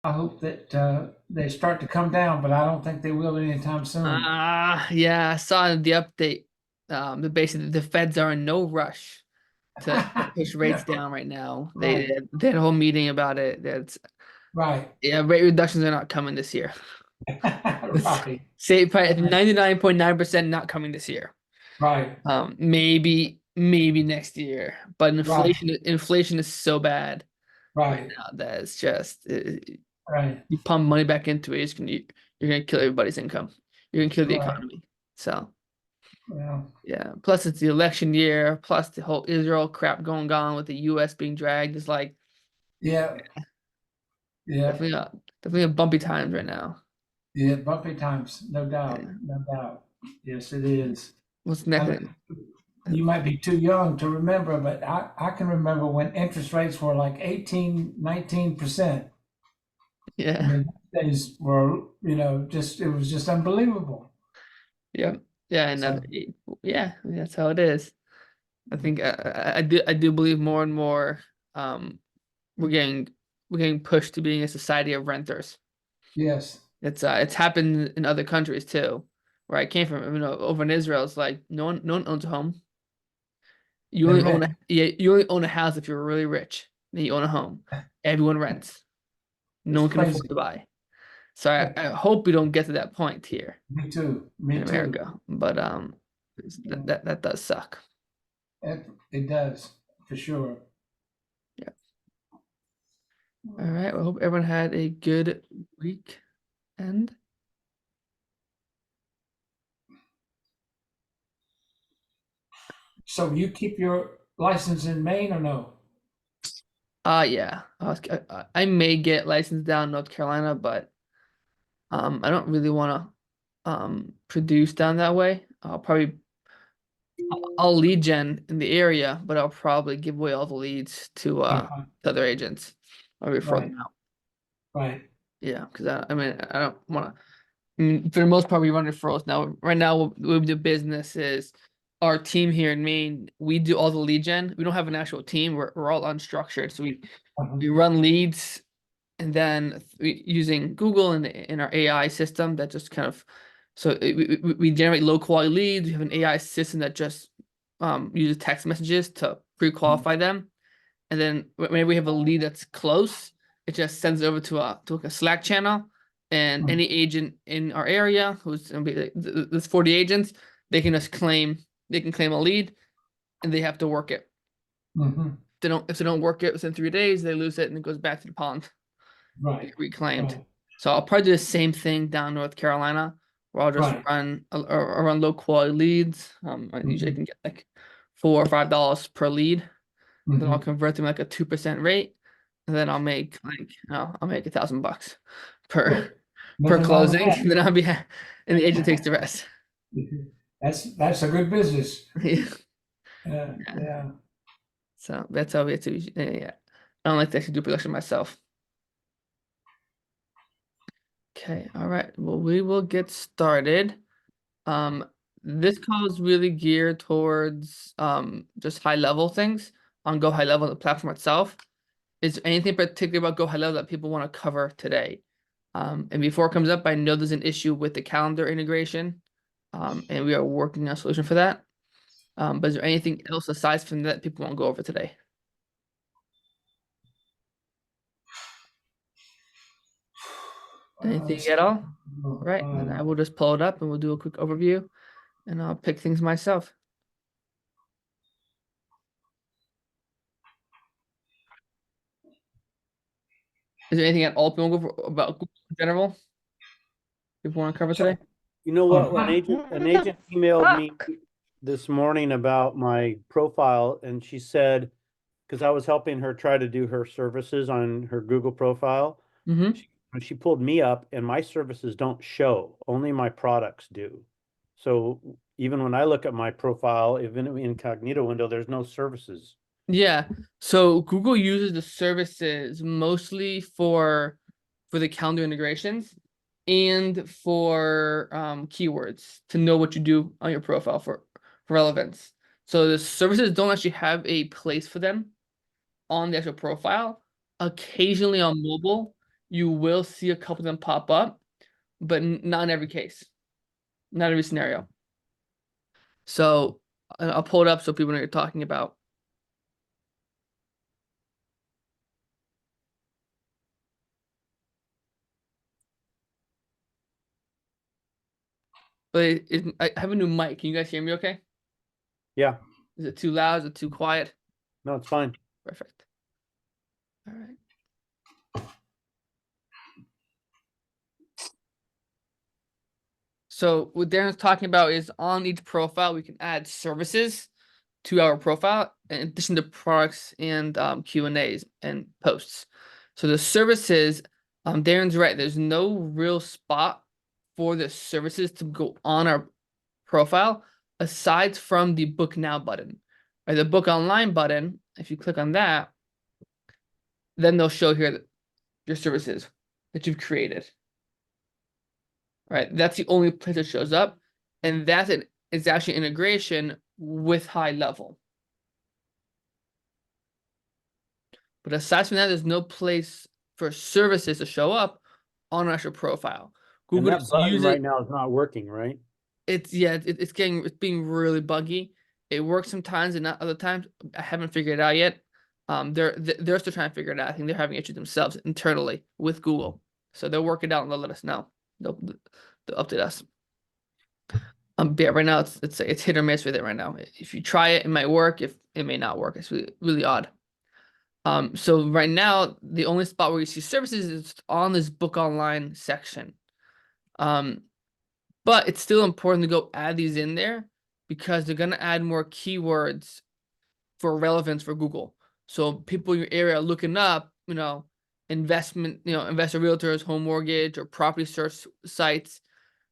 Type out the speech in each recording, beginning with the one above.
I hope that they start to come down, but I don't think they will anytime soon. Yeah, I saw the update. That basically the Feds are in no rush to push rates No, down right now. right, They had a whole meeting about it. That's right, Yeah, rate reductions are not coming this year. It's right, say probably right, 99.9% not coming this year. right, Maybe next year. But right, inflation is so bad right right, now that it's just right, you pump money back into it, you're gonna kill everybody's income. You're gonna kill the right. economy. So Well, yeah. Plus it's the election year, plus the whole Israel crap going on with the US being dragged. It's like yeah, yeah, definitely a definitely a bumpy times right now. yeah. Bumpy times, no doubt, Yeah. no doubt. Yes, it is. What's And next? you might be too young to remember, but I can remember when interest rates were like 18, 19%. I Yeah. mean, days were, just, it was just unbelievable. Yeah. Yeah, and So, yeah, that's how it is. I think I do believe more and more um we're getting we're getting pushed to being a society of renters. yes, It's happened in other countries too, where I came from. Over in Israel, it's like no one owns a home. they rent. You only own a house if you're really rich. Then you own a home. Everyone rents. No It's one can afford crazy. to buy. So Yeah, I hope we don't get to that point here me too. in Me too. America. But Yeah, that does suck. it does for sure. Yeah. All right. Well, I hope everyone had a good weekend. So you keep your license in Maine or no? Yeah. I may get licensed down in North Carolina, but I don't really want to produce down that way. I'll lead gen in the area, but I'll probably give away all the leads Uh-huh. to other agents. I'll refer Right, them out. right. Yeah, because I mean I don't want to. For the most part, we run referrals now. Right now, what we do business is our team here in Maine. We do all the lead gen. We don't have an actual team. We're all unstructured, so Uh-huh. we run leads, and then using Google and in our AI system that just kind of we generate low quality leads. We have an AI system that just uses text messages to pre-qualify them, and then whenever we have a lead that's close, it just sends it over to like a Slack channel, and Mm-hmm. any agent in our area who's gonna be there's 40 agents, they can just claim a lead, and they have to work it. Mm-hmm. If they don't work it within 3 days, they lose it and it goes back to the pond to Right, get reclaimed. right, So I'll probably do the same thing down North Carolina, where I'll just right. run low quality leads. I usually Mm-hmm. can get like $4 or $5 per lead. Then I'll Mm-hmm. convert them like a 2% rate, and then I'll make $1,000 per Good. per Nothing wrong with closing. that. And then and the agent takes the rest. That's a good business. Yeah. Yeah. So that's how it's yeah. I don't like to actually do production myself. Okay, all right. Well, we will get started. Um, this call is really geared towards just high level things on Go High Level, the platform itself. Is there anything particular about Go High Level that people want to cover today? And before it comes up, I know there's an issue with the calendar integration, and we are working on a solution for that. But is there anything else aside from that people want to go over today? Anything Let's at see. all? All right, then I will just pull it up and we'll do a quick overview, and I'll pick things myself. Is there anything at all people want to go over about Google in general people want to cover today? You know On what? An how, agent emailed me this morning about my profile, and she said, because I was helping her try to do her services on her Google profile, Mm-hmm. she pulled me up, and my services don't show, only my products do. So even when I look at my profile, even in the incognito window, there's no services. Yeah. So Google uses the services mostly for the calendar integrations and for keywords to know what you do on your profile for relevance. So the services don't actually have a place for them on the actual profile. Occasionally on mobile, you will see a couple of them pop up, but not in every case, not every scenario. So I'll pull it up so people know what you're talking about. But I have a new mic. Can you guys hear me okay? Yeah, Is it too loud? Is it too quiet? no, it's fine. Perfect. All right. So what Darren's talking about is on each profile, we can add services to our profile in addition to products and Q&As and posts. So the services, Darren's right. There's no real spot for the services to go on our profile aside from the book now button. Right, the book online button, if you click on that, then they'll show here your services that you've created. Right, that's the only place it shows up, and that's it's actually integration with high level. But aside from that, there's no place for services to show up on our actual profile. And Google that just button use right it. now is not working, right? It's it's being really buggy. It works sometimes and not other times. I haven't figured it out yet. They're still trying to figure it out. I think they're having issues themselves internally with Google, so they'll work it out and they'll let us know. They'll update us. But yeah, right now it's hit or miss with it right now. If you try it, it might work. If it may not work, it's really odd. So right now the only spot where you see services is on this book online section. But it's still important to go add these in there because they're gonna add more keywords for relevance for Google. So people in your area are looking up, investment, investor realtors, home mortgage, or property search sites,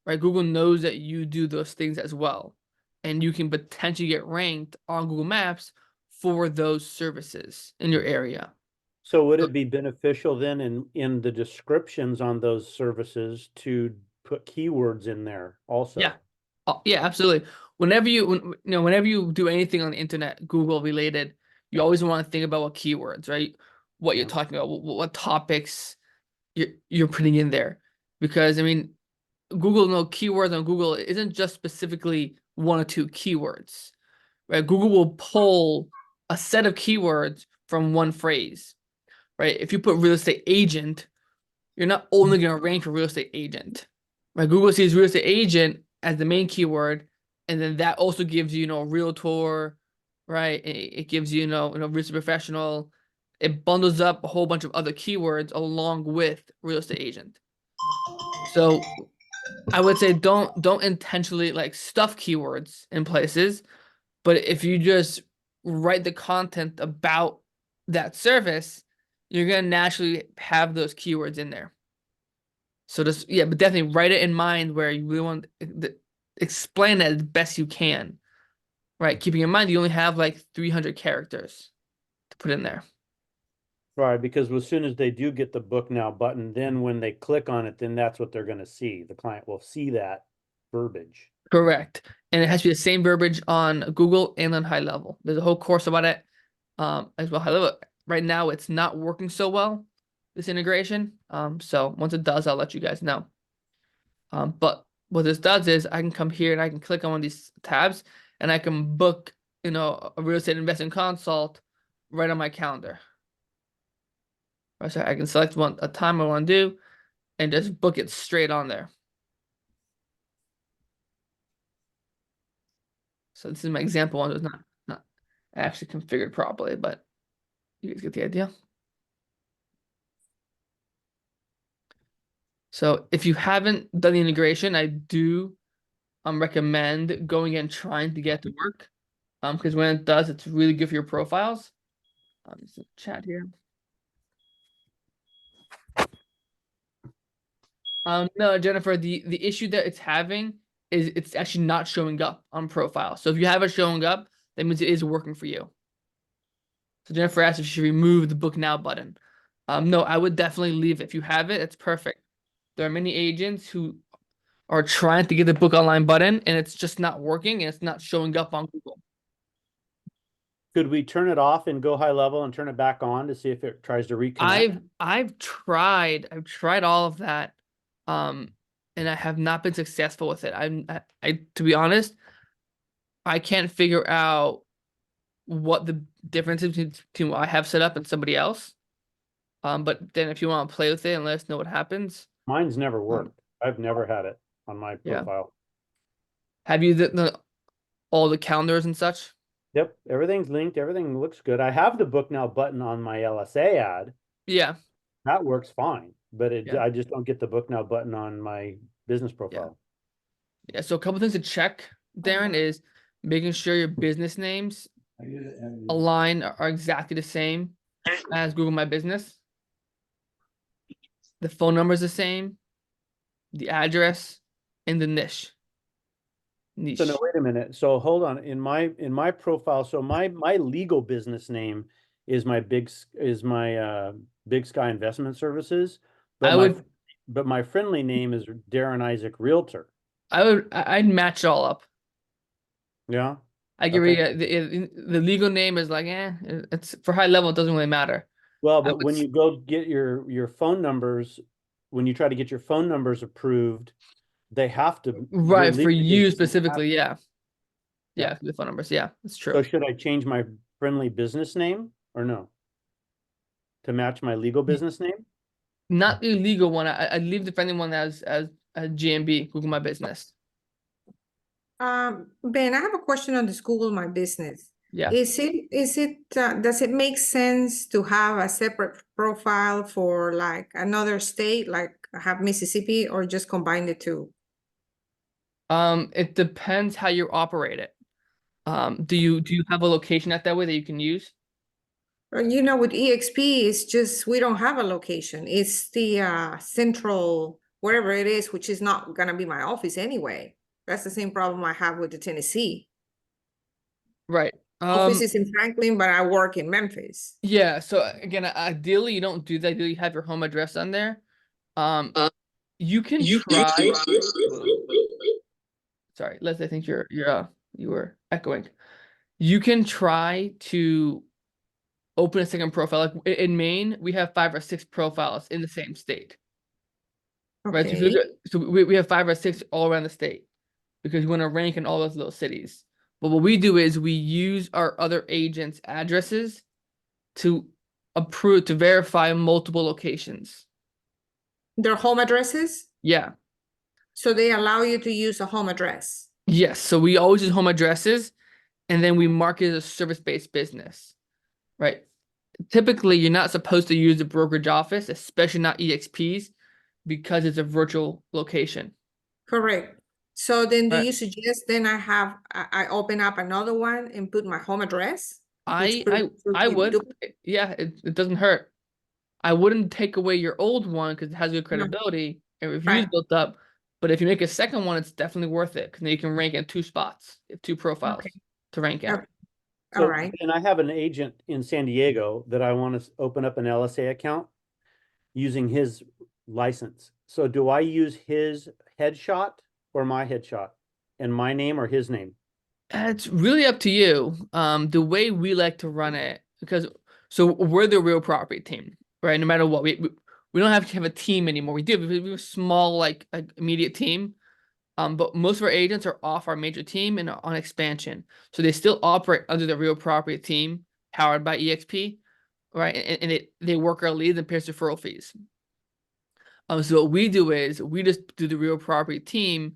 right? Google knows that you do those things as well. And you can potentially get ranked on Google Maps for those services in your area. So would it be beneficial then in the descriptions on those services to put keywords in there also? Yeah. Oh, yeah, absolutely. Whenever you do anything on the internet, Google related, you always want to think about what keywords, right? What you're Yeah. talking about, what topics you're putting in there. Because I mean, keywords on Google isn't just specifically one or two keywords, right? Google will pull a set of keywords from one phrase, right? If you put real estate agent, you're not only going to rank for real estate agent, right? Google sees real estate agent as the main keyword, and then that also gives you, realtor, right? It gives you, real estate professional. It bundles up a whole bunch of other keywords along with real estate agent. So I would say don't intentionally like stuff keywords in places, but if you just write the content about that service, you're gonna naturally have those keywords in there. So just but definitely write it in mind where you really want to explain it as best you can, right? Keeping in mind you only have like 300 characters to put in there. Right, because as soon as they do get the book now button, then when they click on it, then that's what they're going to see. The client will see that verbiage. Correct. And it has to be the same verbiage on Google and on high level. There's a whole course about it as well. High level. Right now, it's not working so well, this integration. So once it does, I'll let you guys know. But what this does is I can come here and I can click on one of these tabs and I can book, a real estate investing consult right on my calendar. Right, so I can select a time I want to do and just book it straight on there. So this is my example one. It's not actually configured properly, but you guys get the idea. So if you haven't done the integration, I do recommend going and trying to get it to work. Because when it does, it's really good for your profiles. Just a chat here. No, Jennifer, the issue that it's having is it's actually not showing up on profile. So if you have it showing up, that means it is working for you. So Jennifer asked if she should remove the book now button. No, I would definitely leave it. If you have it, it's perfect. There are many agents who are trying to get the book online button and it's just not working and it's not showing up on Google. Could we turn it off and go high level and turn it back on to see if it tries to reconnect? I've tried all of that, and I have not been successful with it. I to be honest, I can't figure out what the difference is between what I have set up and somebody else. But then if you want to play with it and let us know what happens, Mine's never worked. I've never had it on my yeah. profile. Have you all the calendars and such? Yep, everything's linked. Everything looks good. I have the book now button on my LSA ad. Yeah, That works fine, but Yeah. I just don't get the book now button on my business profile. yeah. So a couple things to check, Darren, is making sure your business names align are exactly the same as Google My Business. The phone number is the same, the address, and the niche. So no, wait a minute. So hold on. In my profile, so my legal business name is my Big Sky Investment Services, but my friendly name is Darren Isaac Realtor. I'd match it all up. Yeah. I get the legal name is like, it's for high level, it doesn't really matter. Well, but when you go get your phone numbers, when you try to get your phone numbers approved, they have to Right, for you specifically, yeah. Yeah. The phone numbers, yeah, that's true. So should I change my friendly business name or no? To match my legal business name? Not the legal one. I'd leave the friendly one as GMB, Google My Business. Ben, I have a question on this Google My Business. Yeah. Does it make sense to have a separate profile for like another state, like have Mississippi, or just combine the two? It depends how you operate it. Do you have a location that way that you can use? You know, with EXP, it's just we don't have a location. It's the central, wherever it is, which is not gonna be my office anyway. That's the same problem I have with the Tennessee. Right. Office is in Franklin, but I work in Memphis. Yeah. So again, ideally, you don't do that. Ideally, you have your home address on there. You can try. Sorry, Leslie. I think you were echoing. You can try to open a second profile. Like in Maine, we have 5 or 6 profiles in the same state. Right. Okay. So we have 5 or 6 all around the state because we want to rank in all those little cities. But what we do is we use our other agents' addresses to verify multiple locations. Their home addresses? Yeah. So they allow you to use a home address? Yes. So we always use home addresses, and then we mark it as a service-based business, right? Typically, you're not supposed to use the brokerage office, especially not EXPs, because it's a virtual location. Correct. So then do Right. you suggest then I open up another one and put my home address? I would. Yeah, it doesn't hurt. I wouldn't take away your old one because it has good credibility and reviews built up. But if you make a second one, it's definitely worth it because then you can rank in 2 spots, 2 profiles to rank in. Okay. So, All right. and I have an agent in San Diego that I want to open up an LSA account using his license. So do I use his headshot or my headshot and my name or his name? It's really up to you. The way we like to run it, because we're the real property team, right? No matter what, we don't have to have a team anymore. We do. We have a small like immediate team. But most of our agents are off our major team and are on expansion. So they still operate under the real property team powered by EXP, right? And they work our leads and pay us referral fees. So what we do is we just do the real property team,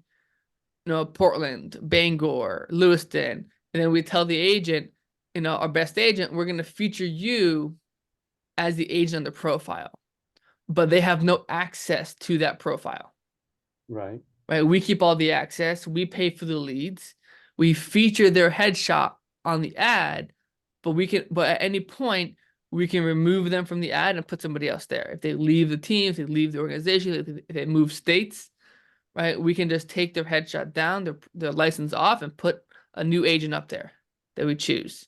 Portland, Bangor, Lewiston, and then we tell the agent, our best agent, we're going to feature you as the agent on the profile, but they have no access to that profile. Right. Right, we keep all the access. We pay for the leads. We feature their headshot on the ad, but at any point we can remove them from the ad and put somebody else there. If they leave the team, if they leave the organization, if they move states, right, we can just take their headshot down, their license off, and put a new agent up there that we choose.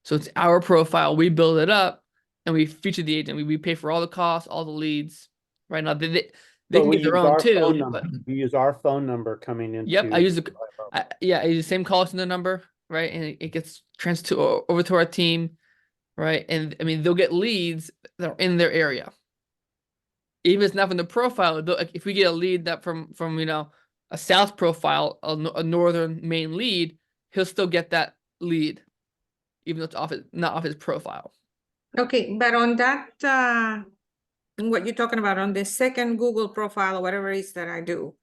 So it's our profile. We build it up, and we feature the agent. We pay for all the costs, all the leads. Right now, they can get their own too. We use our phone number coming into. Yep, I use the same call center number, right? And it gets transferred over to our team, right? And I mean, they'll get leads that are in their area. Even if it's not from the profile, like if we get a lead that from a south profile, a northern main lead, he'll still get that lead, even though it's not off his profile. Okay, but on that, what you're talking about on the second Google profile or whatever it is that I do,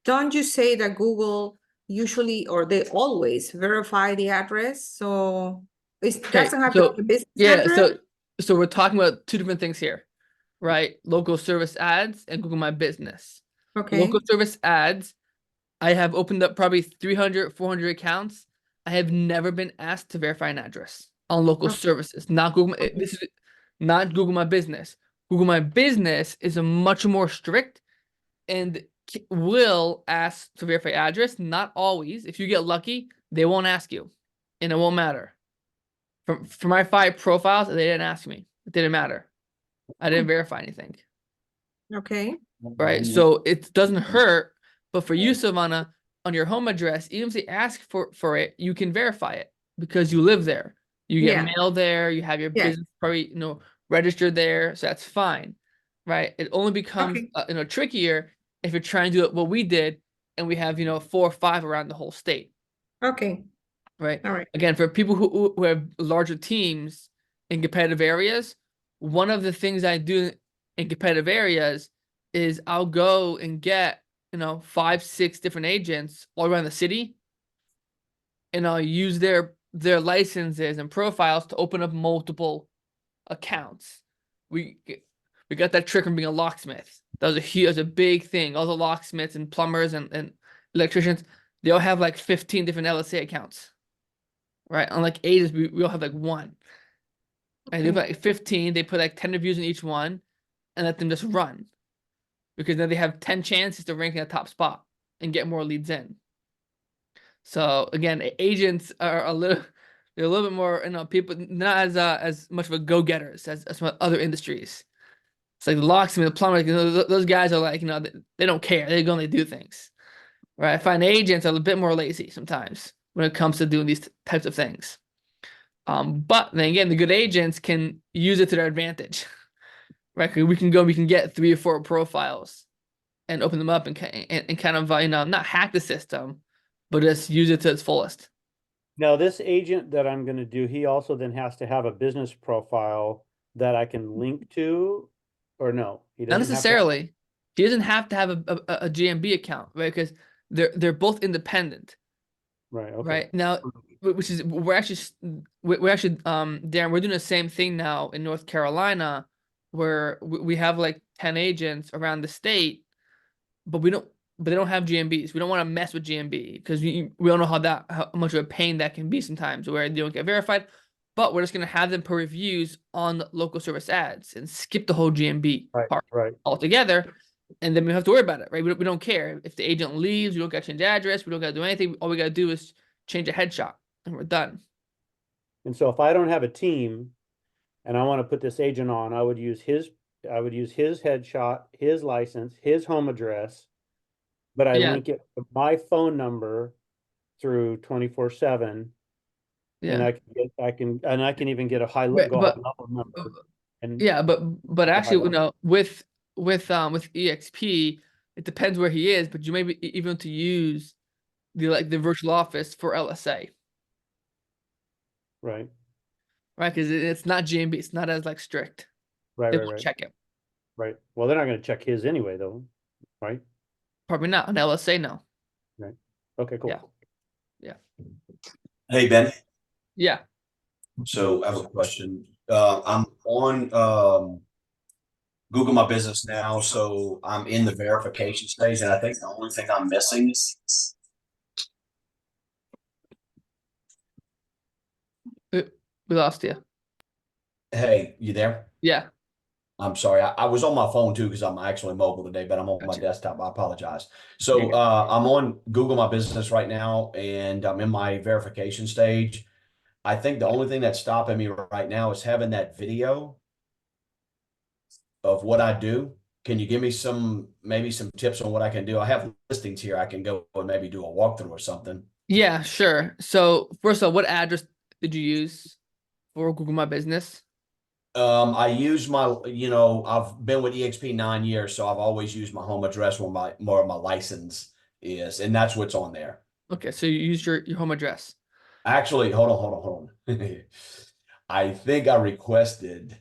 don't you say that Google usually, or they always verify the address? So it doesn't have to so be a business yeah, address? so we're talking about two different things here, right? Local service ads and Google My Business. Okay, Local service ads, I have opened up probably 300, 400 accounts. I have never been asked to verify an address on local Okay. services, not Google. This is not Google My Business. Google My Business is a much more strict and will ask to verify address. Not always. If you get lucky, they won't ask you, and it won't matter. For my 5 profiles, they didn't ask me. It didn't matter. I didn't verify anything. okay, Right? So it doesn't hurt. But for you, Silvana, on your home address, even if they ask for it, you can verify it because you live there. You get Yeah. mail there. You have your Yeah. business probably registered there, so that's fine. Right? It only becomes Okay. trickier if you're trying to do what we did, and we have 4 or 5 around the whole state. Okay, Right? all right, Again, for people who have larger teams in competitive areas, one of the things I do in competitive areas is I'll go and get 5, 6 different agents all around the city, and I'll use their licenses and profiles to open up multiple accounts. We got that trick from being a locksmith. That was a big thing. All the locksmiths and plumbers and electricians, they all have like 15 different LSA accounts. Right? Unlike agents, we all have like 1. And they put like 15, they put like 10 reviews in each one and let them just run. Because then they have 10 chances to rank in the top spot and get more leads in. So again, agents are they're a little bit more, people not as much of a go-getters as some other industries. It's like the locksmith, the plumber, those guys are like, they don't care. They go and they do things. Right? I find agents are a bit more lazy sometimes when it comes to doing these types of things. But then again, the good agents can use it to their advantage, right? 'Cause we can get 3 or 4 profiles and open them up and kind of not hack the system, but just use it to its fullest. Now, this agent that I'm gonna do, he also then has to have a business profile that I can link to, or no? He Not doesn't have to. necessarily. He doesn't have to have a GMB account, right? Because they're both independent. Right, okay. Right now, which is we're actually Darren, we're doing the same thing now in North Carolina, where we have like 10 agents around the state, but they don't have GMBs. We don't want to mess with GMB because we don't know how much of a pain that can be sometimes where they don't get verified. But we're just gonna have them put reviews on local service ads and skip the whole GMB part Right. altogether. And then we don't have to worry about it, right? We don't care. If the agent leaves, we don't got to change the address. We don't got to do anything. All we got to do is change a headshot and we're done. And so if I don't have a team and I want to put this agent on, I would use his headshot, his license, his home address, but I Yeah. link it to my phone number through 24/7. And Yeah. I can even get a high Right, level but number. And yeah, but a high actually, level. with EXP, it depends where he is, but you may be even to use the virtual office for LSA, Right, right? Because it's not GMB, it's not as like strict. They won't right. check it. Right. Well, they're not gonna check his anyway, though, right? Probably not on LSA, no. Right. Okay, cool. Yeah. Yeah. Hey, Ben. Yeah. So I have a question. I'm on Google My Business now, so I'm in the verification stage, and I think the only thing I'm missing is We lost you. hey, you there? Yeah. I'm sorry. I was on my phone too because I'm actually mobile today, but I'm on my Gotcha. desktop. I apologize. So You're good. I'm on Google My Business right now, and I'm in my verification stage. I think the only thing that's stopping me right now is having that video of what I do. Can you give me maybe some tips on what I can do? I have listings here. I can go and maybe do a walkthrough or something. Yeah, sure. So first of all, what address did you use for Google My Business? I use my, I've been with EXP 9 years, so I've always used my home address where more of my license is, and that's what's on there. Okay, so you used your home address. Actually, hold on. I think I requested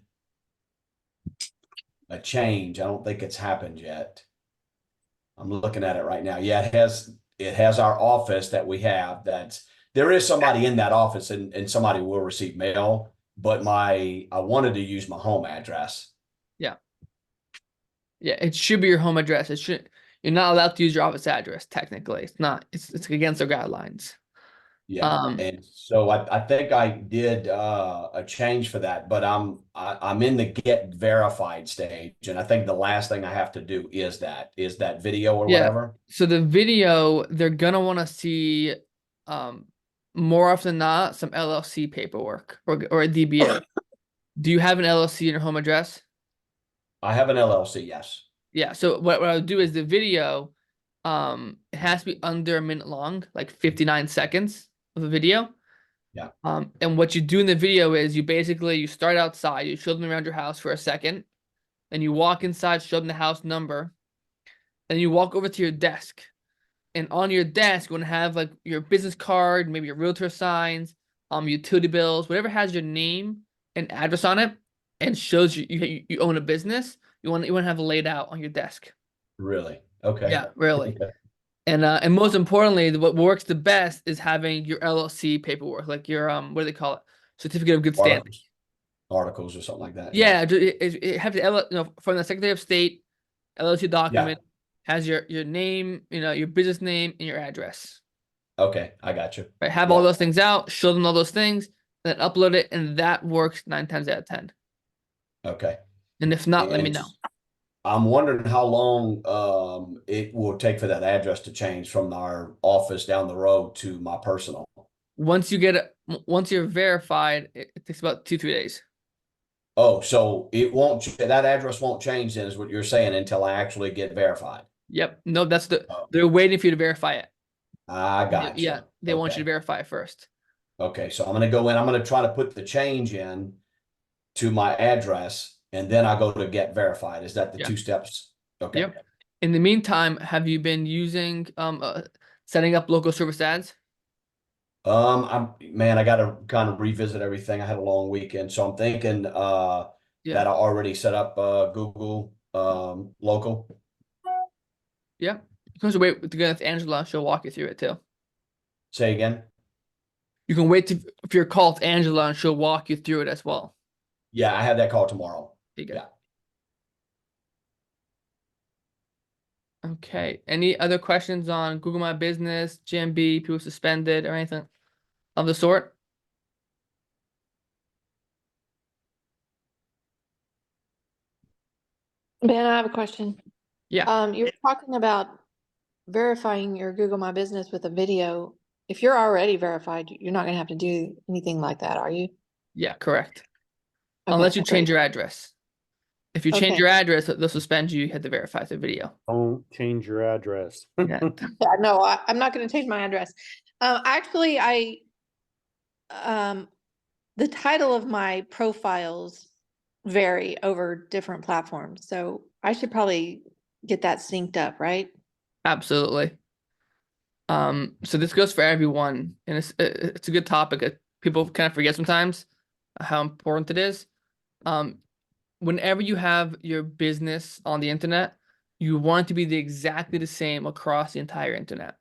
a change. I don't think it's happened yet. I'm looking at it right now. Yeah, it has our office that we have. There is somebody in that office, and somebody will receive mail, but I wanted to use my home address. Yeah. Yeah, it should be your home address. You're not allowed to use your office address, technically. It's not, it's against their guidelines. Yeah, and so I think I did a change for that, but I'm in the get verified stage, and I think the last thing I have to do is that video or Yeah. whatever. So the video, they're gonna want to see more often than not some LLC paperwork or a DBA. Do you have an LLC in your home address? I have an LLC, yes. Yeah, so what I would do is the video, it has to be under a minute long, like 59 seconds of a video. Yeah. And what you do in the video is you start outside, you show them around your house for a second, and you walk inside, show them the house number, and you walk over to your desk. And on your desk, you want to have like your business card, maybe your realtor signs, utility bills, whatever has your name and address on it, and shows you own a business. You want to have it laid out on your desk. Really? Okay. Yeah, really. And most importantly, what works the best is having your LLC paperwork, like your what do they call it? Certificate of good standing. Articles or something like that. Yeah, it have the from the Secretary of State LLC document has your name, your business name and your address. Okay, I got you. Right, have all those things out, show them all those things, then upload it, and that works 9 times out of 10. Okay. And if not, let me know. I'm wondering how long it will take for that address to change from our office down the road to my personal. Once you're verified, it takes about 2-3 days. Oh, so that address won't change then, is what you're saying, until I actually get verified. Yep. No, they're waiting for you to verify it. I got you. Yeah, they want you to verify it first. Okay, so I'm going to go in. I'm going to try to put the change in to my address, and then I go to get verified. Is that the 2 steps? Okay. Yep. In the meantime, have you been using setting up local service ads? I got to kind of revisit everything. I had a long weekend, so I'm thinking that I already set up Google local. Yeah. You can also wait to get with Angela. She'll walk you through it too. Say again. You can wait for your call to Angela, and she'll walk you through it as well. Yeah, I have that call tomorrow. Yeah. Okay. Any other questions on Google My Business, GMB, people suspended, or anything of the sort? Ben, I have a question. Yeah. You were talking about verifying your Google My Business with a video. If you're already verified, you're not going to have to do anything like that, are you? Yeah, correct. Okay, Unless you great. change your address. If you change your address, they'll suspend you. You have to verify the video. Don't change your address. Yeah. Yeah, no, I'm not going to change my address. Actually, the title of my profiles vary over different platforms, so I should probably get that synced up, right? Absolutely. So this goes for everyone, and it's a good topic. People kind of forget sometimes how important it is. Whenever you have your business on the internet, you want it to be exactly the same across the entire internet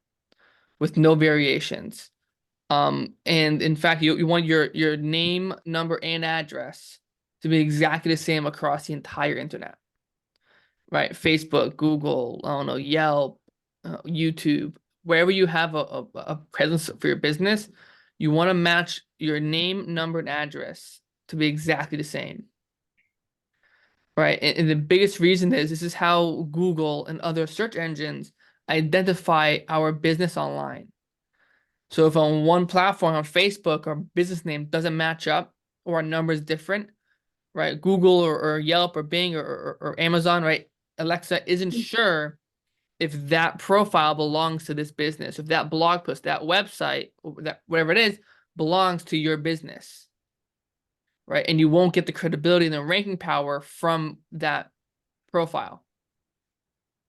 with no variations. And in fact, you want your name, number, and address to be exactly the same across the entire internet. Right? Facebook, Google, I don't know, Yelp, YouTube, wherever you have a presence for your business, you want to match your name, number, and address to be exactly the same. Right? And the biggest reason is this is how Google and other search engines identify our business online. So if on one platform, on Facebook, our business name doesn't match up or our number is different, right? Google or Yelp or Bing or Amazon, right? Alexa isn't sure if that profile belongs to this business, if that blog post, that website, or that whatever it is, belongs to your business, right? And you won't get the credibility and the ranking power from that profile.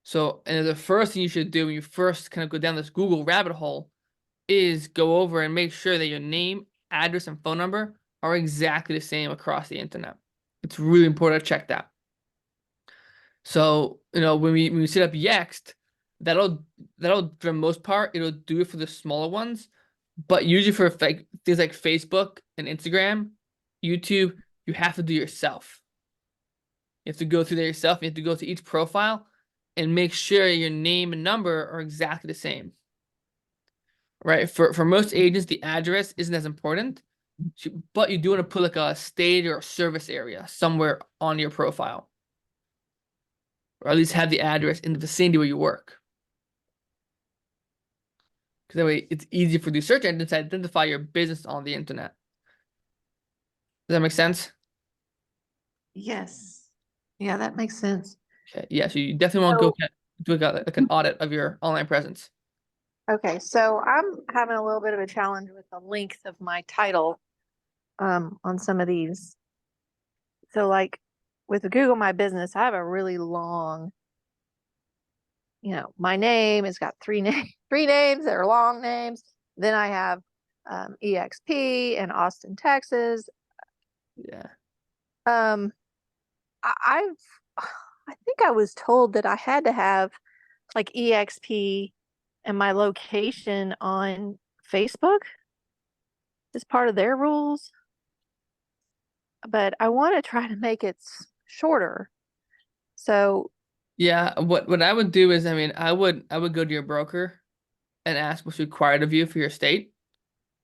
So, and the first thing you should do when you first kind of go down this Google rabbit hole is go over and make sure that your name, address, and phone number are exactly the same across the internet. It's really important to check that. So, when we set up Yext, that'll for the most part, it'll do it for the smaller ones, but usually for things like Facebook and Instagram, YouTube, you have to do yourself. You have to go through there yourself. You have to go to each profile and make sure your name and number are exactly the same. Right? For most agents, the address isn't as important, but you do want to put like a state or a service area somewhere on your profile. Or at least have the address in the vicinity where you work. Because that way it's easier for the search engine to identify your business on the internet. Does that make sense? Yes. Yeah, that makes sense. Okay. Yeah, so you definitely want to do like an audit of your online presence. Okay, so I'm having a little bit of a challenge with the length of my title on some of these. So like with Google My Business, I have a really long, my name, it's got three names that are long names. Then I have EXP in Austin, Texas. Yeah. I think I was told that I had to have like EXP and my location on Facebook as part of their rules. But I want to try to make it shorter. So yeah, what I would do is, I would go to your broker and ask what's required of you for your state.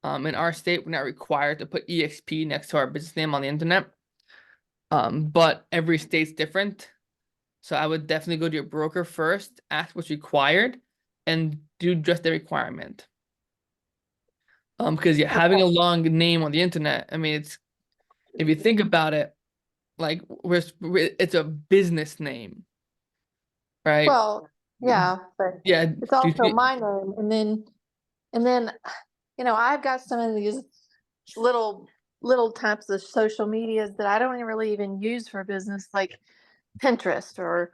In our state, we're not required to put EXP next to our business name on the internet. But every state's different. So I would definitely go to your broker first, ask what's required, and do just the requirement. Because having a long name on the internet, it's, if you think about it, like it's a business name, right? well, yeah, but Yeah. it's also my name, and then I've got some of these little types of social medias that I don't really even use for business, like Pinterest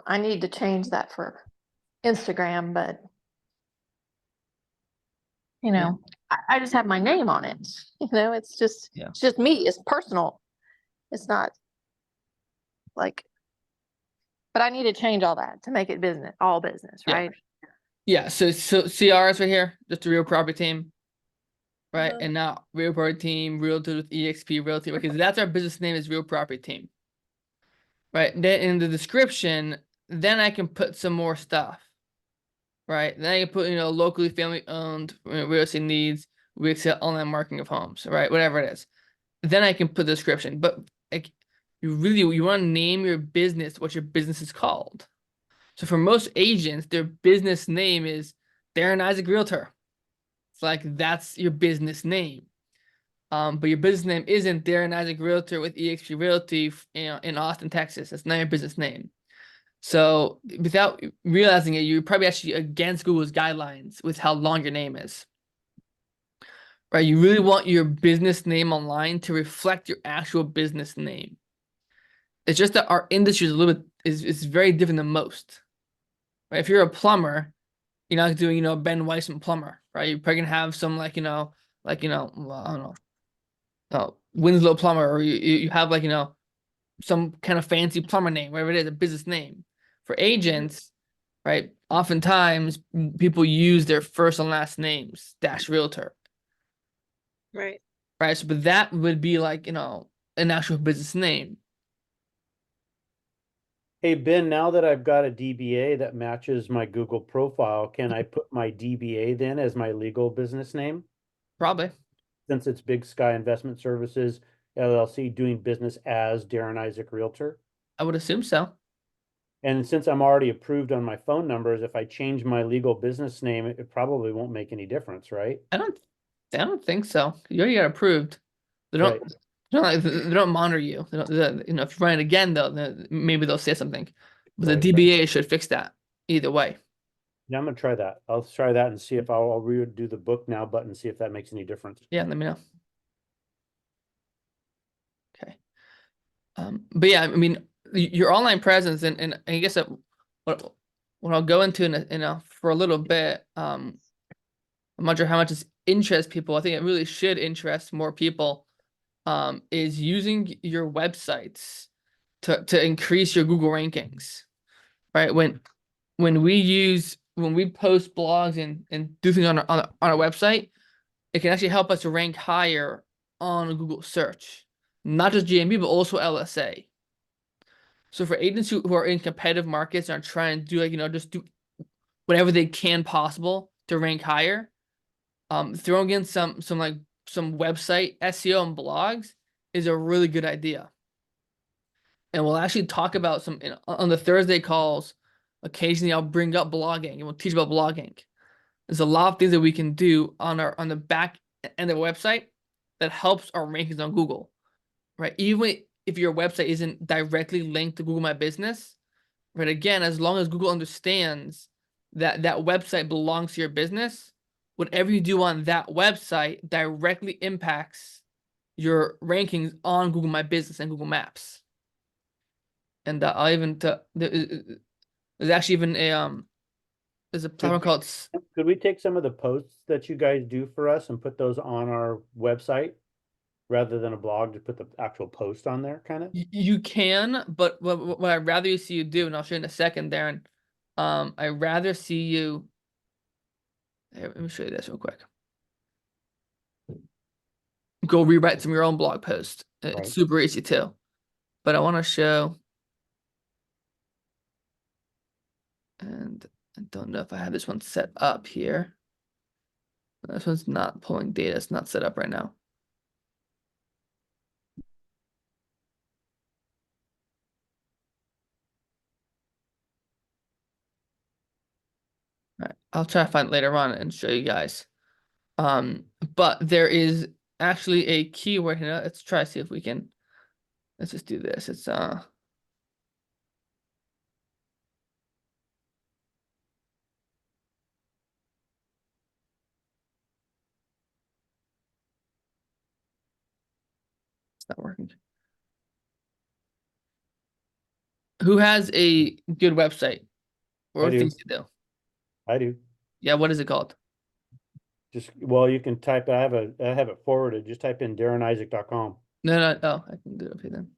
I need to change that for Instagram, but I just have my name on it. It's just me. It's personal. It's not like, but I need to change all that to make it all business, right? Yeah. So CR is right here, just a real property team, right? And now real property team, realtor with EXP realty, because that's our business name is real property team, right? Then in the description, then I can put some more stuff. Right. Then I can put, locally family owned real estate needs. We accept online marketing of homes, right? Whatever it is. Then I can put the description. But like you want to name your business what your business is called. So for most agents, their business name is Darren Isaac Realtor. It's like that's your business name. But your business name isn't Darren Isaac Realtor with EXP Realty, in Austin, Texas. That's not your business name. So without realizing it, you're probably actually against Google's guidelines with how long your name is. Right? You really want your business name online to reflect your actual business name. It's just that our industry is a little bit is very different than most. Right? If you're a plumber, you're not doing, Ben Weissman plumber, right? You're probably gonna have some well, I don't know, Winslow plumber, or you have some kind of fancy plumber name, whatever it is, a business name. For agents, right? Oftentimes people use their first and last names, -realtor. Right. Right. So, but that would be like, an actual business name. Hey, Ben, now that I've got a DBA that matches my Google profile, can I put my DBA then as my legal business name? Probably. Since it's Big Sky Investment Services, LLC, doing business as Darren Isaac Realtor. I would assume so. And since I'm already approved on my phone numbers, if I change my legal business name, it probably won't make any difference, right? I don't think so. You already got approved. They don't. Right. They don't monitor you. They don't, if you run it again, though, then maybe they'll say something. But the Right. DBA should fix that either way. Yeah, I'm gonna try that. I'll try that and see if I'll redo the book now button, see if that makes any difference. Yeah, let me know. Okay. But yeah, I mean, your online presence, and I guess what I'll go into for a little bit, I'm not sure how much this interests people. I think it really should interest more people. Is using your websites to increase your Google rankings, right? When we post blogs and do things on our website, it can actually help us to rank higher on Google search, not just GMB, but also LSA. So for agents who are in competitive markets and are trying to do just do whatever they can possible to rank higher, throwing in some website SEO and blogs is a really good idea. And we'll actually talk about on the Thursday calls. Occasionally, I'll bring up blogging and we'll teach about blogging. There's a lot of things that we can do on the back end of the website that helps our rankings on Google, right? Even if your website isn't directly linked to Google My Business, right? Again, as long as Google understands that that website belongs to your business, whatever you do on that website directly impacts your rankings on Google My Business and Google Maps. And I'll even there's actually even there's a platform called. Could we take some of the posts that you guys do for us and put those on our website rather than a blog, to put the actual post on there, kind of? You can, but what I'd rather see you do, and I'll show you in a second, Darren. I'd rather see you. Here, let me show you this real quick. Go rewrite some of your own blog post. It's Right. super easy too. But I want to show, and I don't know if I have this one set up here. This one's not pulling data. It's not set up right now. All right, I'll try to find it later on and show you guys. But there is actually a keyword here. Let's try to see if we can. Let's just do this. It's not working. Who has a good website? I Or do. things to do? I do. Yeah, what is it called? Just, well, you can type, I have it forwarded. Just type in DarrenIsaac.com. No. Oh, I can do it up here then.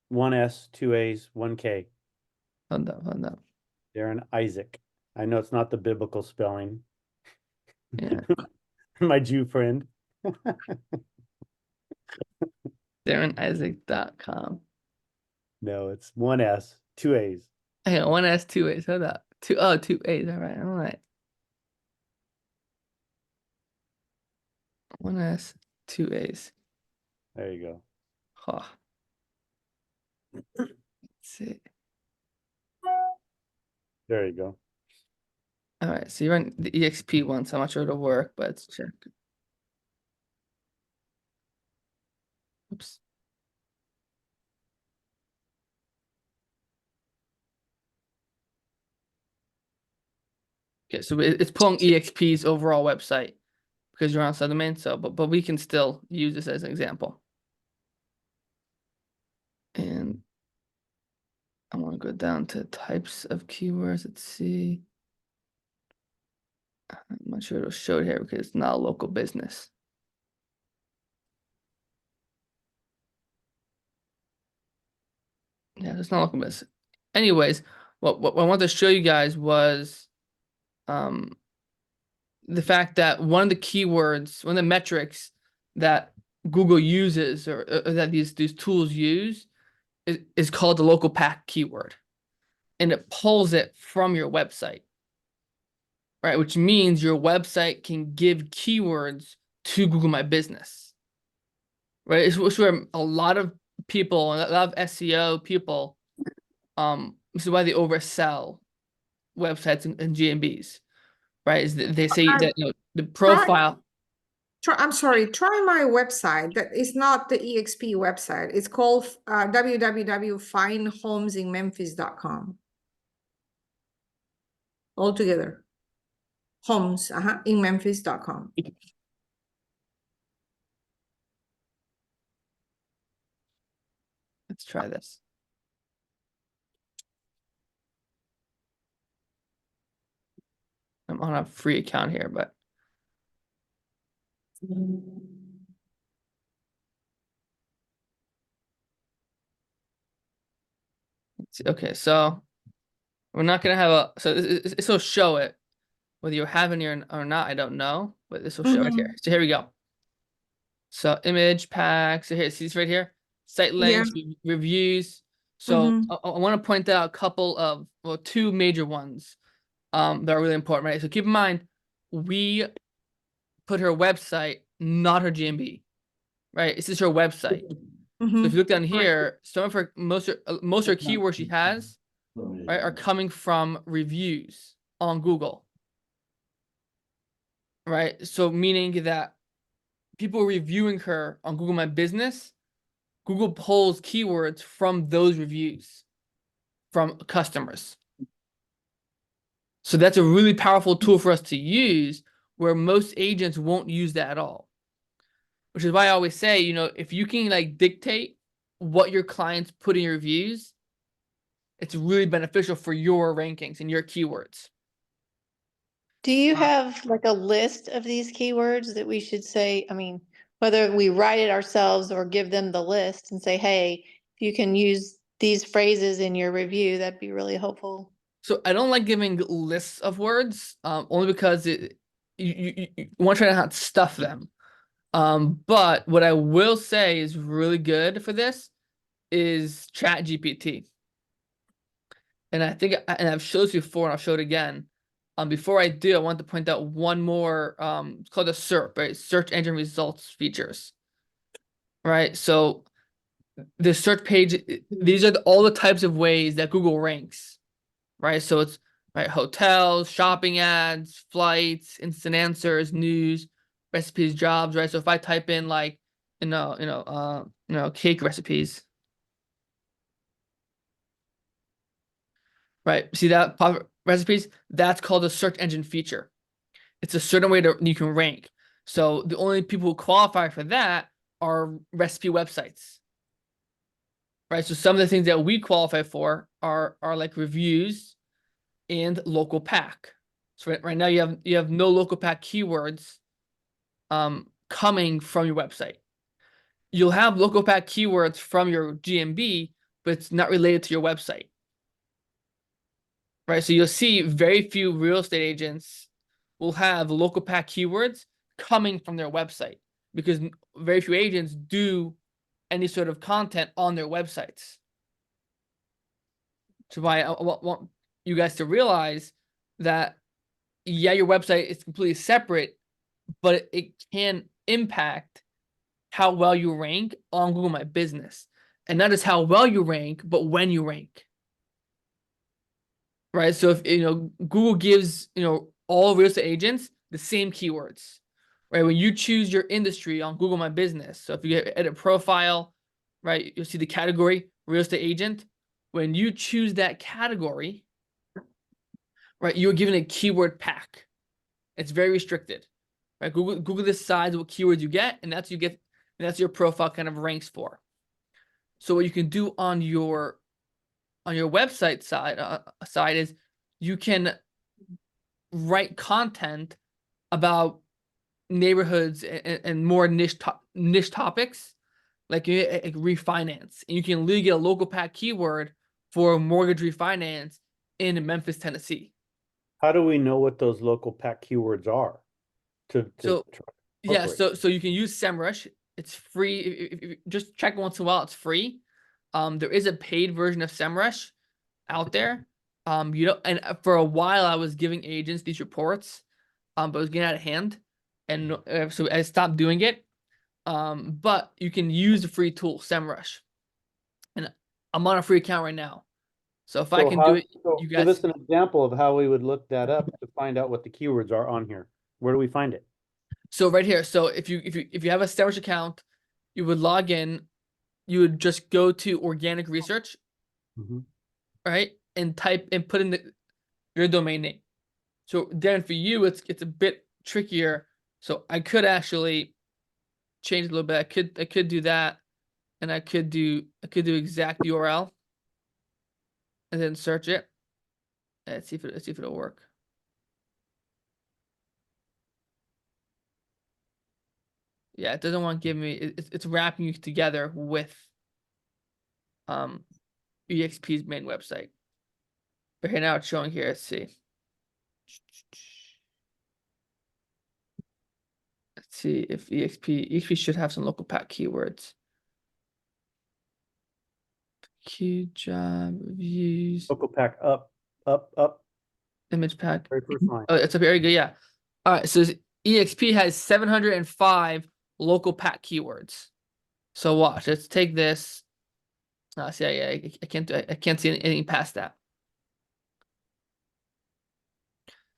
One S, two A's, one K. Found that. Darren Isaac. I know it's not the biblical spelling. Yeah. My Jew friend. DarrenIsaac.com. No, it's one S, two A's. Hang on, 1S, 2A's. Hold up. 2 A's. All right. 1S, 2A's. There you go. Huh. Let's see. There you go. All right, so you run the EXP one, so I'm not sure it'll work, but let's check. Oops. Okay, so it's pulling EXP's overall website because you're on subdomain. So, but we can still use this as an example. And I want to go down to types of keywords. Let's see. I'm not sure it'll show it here because it's not a local business. Yeah, it's not local business. Anyways, what I wanted to show you guys was the fact that one of the keywords, one of the metrics that Google uses or that these tools use is called the local path keyword. And it pulls it from your website, right? Which means your website can give keywords to Google My Business, right? It's where a lot of people, a lot of SEO people, this is why they oversell websites and GMBs, right? Is that they say that the profile. I'm sorry, try my website. That is not the EXP website. It's called www.findhomesinmemphis.com. All together. Homes, in Memphis.com. Let's try this. I'm on a free account here, but let's see. Okay, so we're not gonna have a this will show it whether you have any or not. I don't know, but this will show it here. So here we go. So image pack. So here, see this right here, site links, reviews. So I want to point out a couple of two major ones that are really important, right? So keep in mind, we put her website, not her GMB, right? This is her website. So if you look down here, some of her most of her keywords she has, right, are coming from reviews on Google, right? So meaning that people reviewing her on Google My Business, Google pulls keywords from those reviews from customers. So that's a really powerful tool for us to use where most agents won't use that at all. Which is why I always say, you know, if you can like dictate what your clients put in your reviews, it's really beneficial for your rankings and your keywords. Do you have like a list of these keywords that we should say, I mean, whether we write it ourselves or give them the list and say, hey, if you can use these phrases in your review, that'd be really helpful. So I don't like giving lists of words, only because you want to try to not stuff them. But what I will say is really good for this is ChatGPT. And I think, and I've showed you before, and I'll show it again. Before I do, I want to point out one more. It's called the SERP, right? Search Engine Results Features. Right. So the search page, these are all the types of ways that Google ranks. Right. So it's right, hotels, shopping ads, flights, instant answers, news, recipes, jobs. Right. So if I type in like, cake recipes. Right. See that pop recipes? That's called a search engine feature. It's a certain way you can rank. So the only people who qualify for that are recipe websites. Right. So some of the things that we qualify for are like reviews and local pack. So right now you have no local pack keywords coming from your website. You'll have local pack keywords from your GMB, but it's not related to your website. Right. So you'll see very few real estate agents will have local pack keywords coming from their website because very few agents do any sort of content on their websites. So why I want you guys to realize that, yeah, your website is completely separate, but it can impact how well you rank on Google My Business. And not just how well you rank, but when you rank. Right. So if Google gives all real estate agents the same keywords, right? When you choose your industry on Google My Business, so if you edit profile, right, you'll see the category real estate agent. When you choose that category, right, you're given a keyword pack. It's very restricted, right? Google decides what keywords you get, and that's your profile kind of ranks for. So what you can do on your website side is you can write content about neighborhoods and more niche topics like refinance, and you can literally get a local pack keyword for mortgage refinance in Memphis, Tennessee. How do we know what those local pack keywords are? So you can use SEMrush. It's free. If you just check once in a while, it's free. There is a paid version of SEMrush out there. And for a while I was giving agents these reports, but it was getting out of hand, and so I stopped doing it. But you can use the free tool SEMrush, and I'm on a free account right now. So if I can do it, you guys give us an example of how we would look that up to find out what the keywords are on here. Where do we find it? So right here, so if you have a established account, you would log in, you would just go to organic research, Mhm. right? And type and put in your domain name. So Darren, for you, it's a bit trickier. So I could actually change it a little bit. I could do that, and I could do exact URL, and then search it. Let's see if it'll work. Yeah, it doesn't want to give me. It's wrapping you together with EXP's main website. But here now it's showing here. Let's see. Let's see if EXP should have some local pack keywords. Key job reviews, Local pack up, up, image pack. very first line. Oh, it's a very good, yeah. All right, so EXP has 705 local pack keywords. So watch, let's take this. See, I can't see anything past that.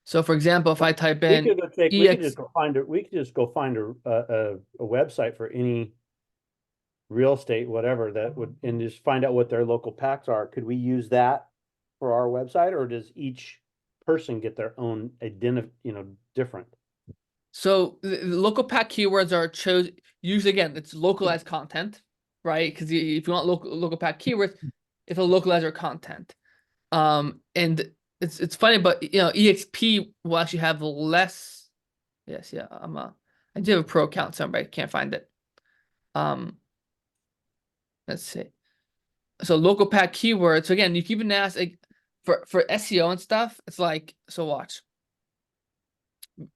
So for example, if I type in We could EX, just go find a website for any real estate, whatever that would, and just find out what their local packs are. Could we use that for our website, or does each person get their own different? so the local pack keywords are chosen. Usually, again, it's localized content, right? Because if you want local pack keywords, it's a localizer content. And it's funny, but EXP will actually have less. Yes, yeah. I do have a pro account somewhere, but I can't find it. Let's see. So local pack keywords. So again, you can even ask like for SEO and stuff. It's like, so watch.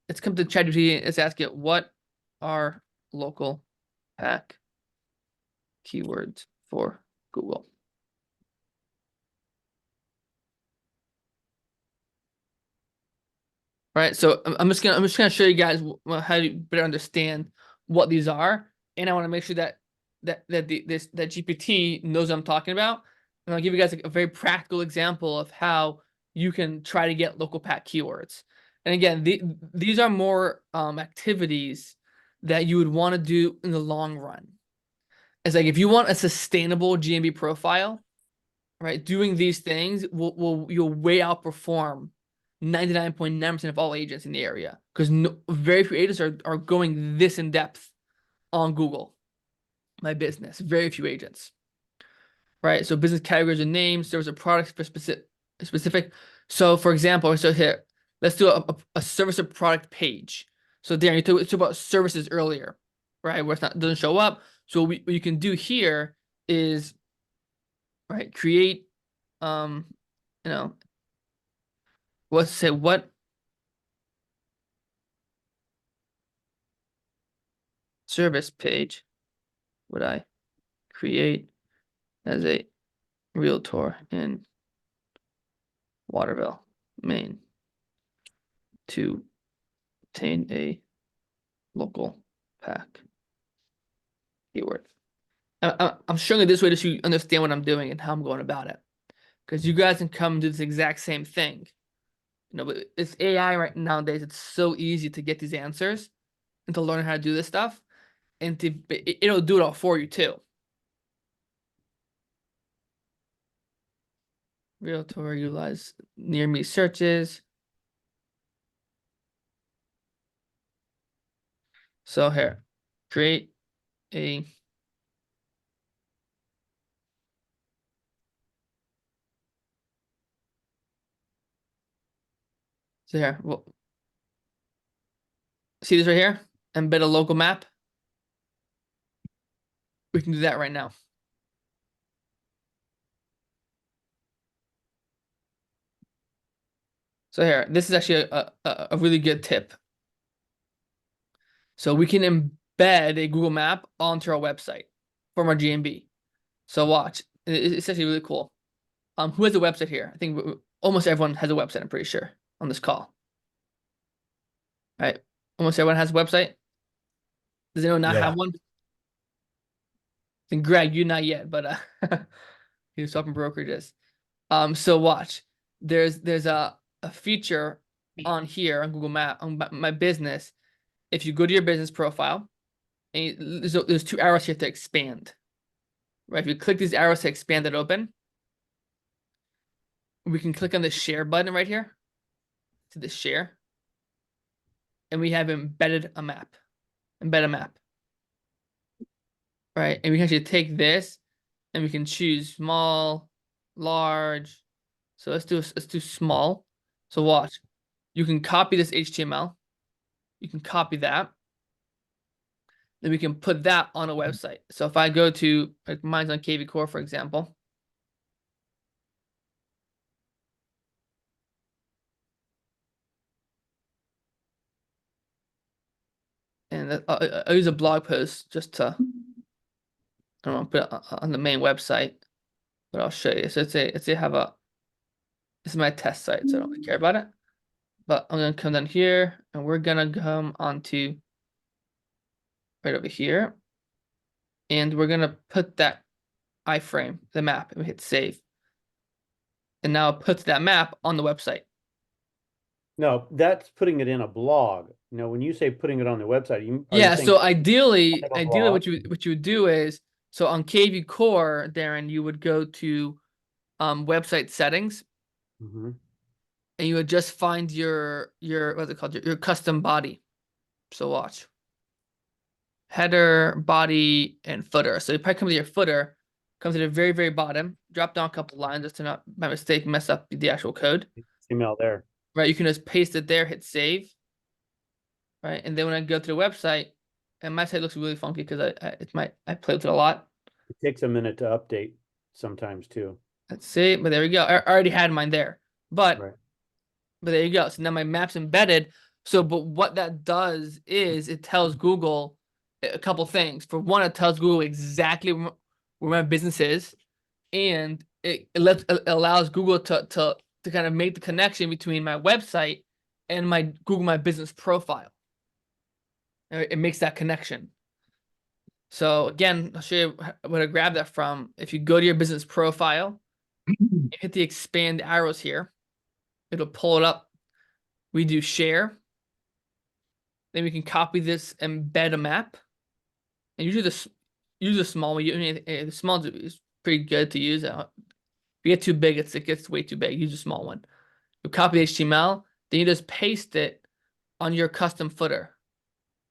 It's come to ChatGPT and it's asking it, what are local pack keywords for Google? Right. So I'm just gonna show you guys how to better understand what these are, and I want to make sure that GPT knows what I'm talking about. And I'll give you guys a very practical example of how you can try to get local pack keywords. And again, these are more activities that you would want to do in the long run. It's like if you want a sustainable GMB profile, right? Doing these things you'll way outperform 99.9% of all agents in the area, because very few agents are going this in depth on Google My Business. Very few agents, right? So business categories and names, service or products specific. So for example, so here, let's do a service or product page. So Darren, you talked about services earlier, right? Where it doesn't show up. So what you can do here is, right, create, let's say what service page would I create as a realtor in Waterville, Maine, to obtain a local pack keyword. I'm showing it this way so you understand what I'm doing and how I'm going about it, because you guys can come and do this exact same thing. But it's AI right nowadays. It's so easy to get these answers and to learn how to do this stuff, and it'll do it all for you too. Realtor utilize near me searches. So here, create a so here, well, see this right here? Embed a local map. We can do that right now. So here, this is actually a really good tip. So we can embed a Google map onto our website from our GMB. So watch, it's actually really cool. Who has a website here? I think almost everyone has a website, I'm pretty sure, on this call. All right, almost everyone has a website. Does anyone not have one? And Greg, you not yet, but he was talking brokerages. So watch, there's a feature on here on Google Map on My Business. if you go to your business profile, and there's two arrows here to expand. Right? If you click these arrows to expand it open, we can click on the share button right here to the share. And we have embed a map. Right? And we can actually take this and we can choose small, large. So let's do small. So watch. You can copy this HTML. You can copy that. Then we can put that on a website. So if I go to, like mine's on KV Core, for example. And I'll use a blog post just to, I don't want to put it on the main website, but I'll show you. So let's say I have this is my test site, so I don't really care about it. But I'm gonna come down here and we're gonna come onto right over here. And we're gonna put that iframe, the map, and we hit save. And now it puts that map on the website. No, that's putting it in a blog. No, when you say putting it on the website, are you Yeah, saying so ideally have a what blog? you would do is, so on KV Core, Darren, you would go to website settings. Mhm. And you would just find your what's it called, your custom body. So watch. Header, body, and footer. So you probably come to your footer, comes to the very, very bottom, drop down a couple lines just to not by mistake mess up the actual code. Email there. Right. You can just paste it there, hit save. Right. And then when I go to the website, and my site looks really funky because I play with it a lot. It takes a minute to update sometimes too. Let's see, but there we go. I already had mine there. But Right. But there you go. So now my map's embedded. So, but what that does is it tells Google a couple things. For one, it tells Google exactly where my business is, and it allows Google to kind of make the connection between my website and my Google My Business profile. It makes that connection. So again, I'll show you where to grab that from. If you go to your business profile, you hit the expand arrows here. It'll pull it up. We do share. Then we can copy this, embed a map. And usually use a small one. The small is pretty good to use. If you get too big, it gets way too big. Use a small one. You copy the HTML, then you just paste it on your custom footer.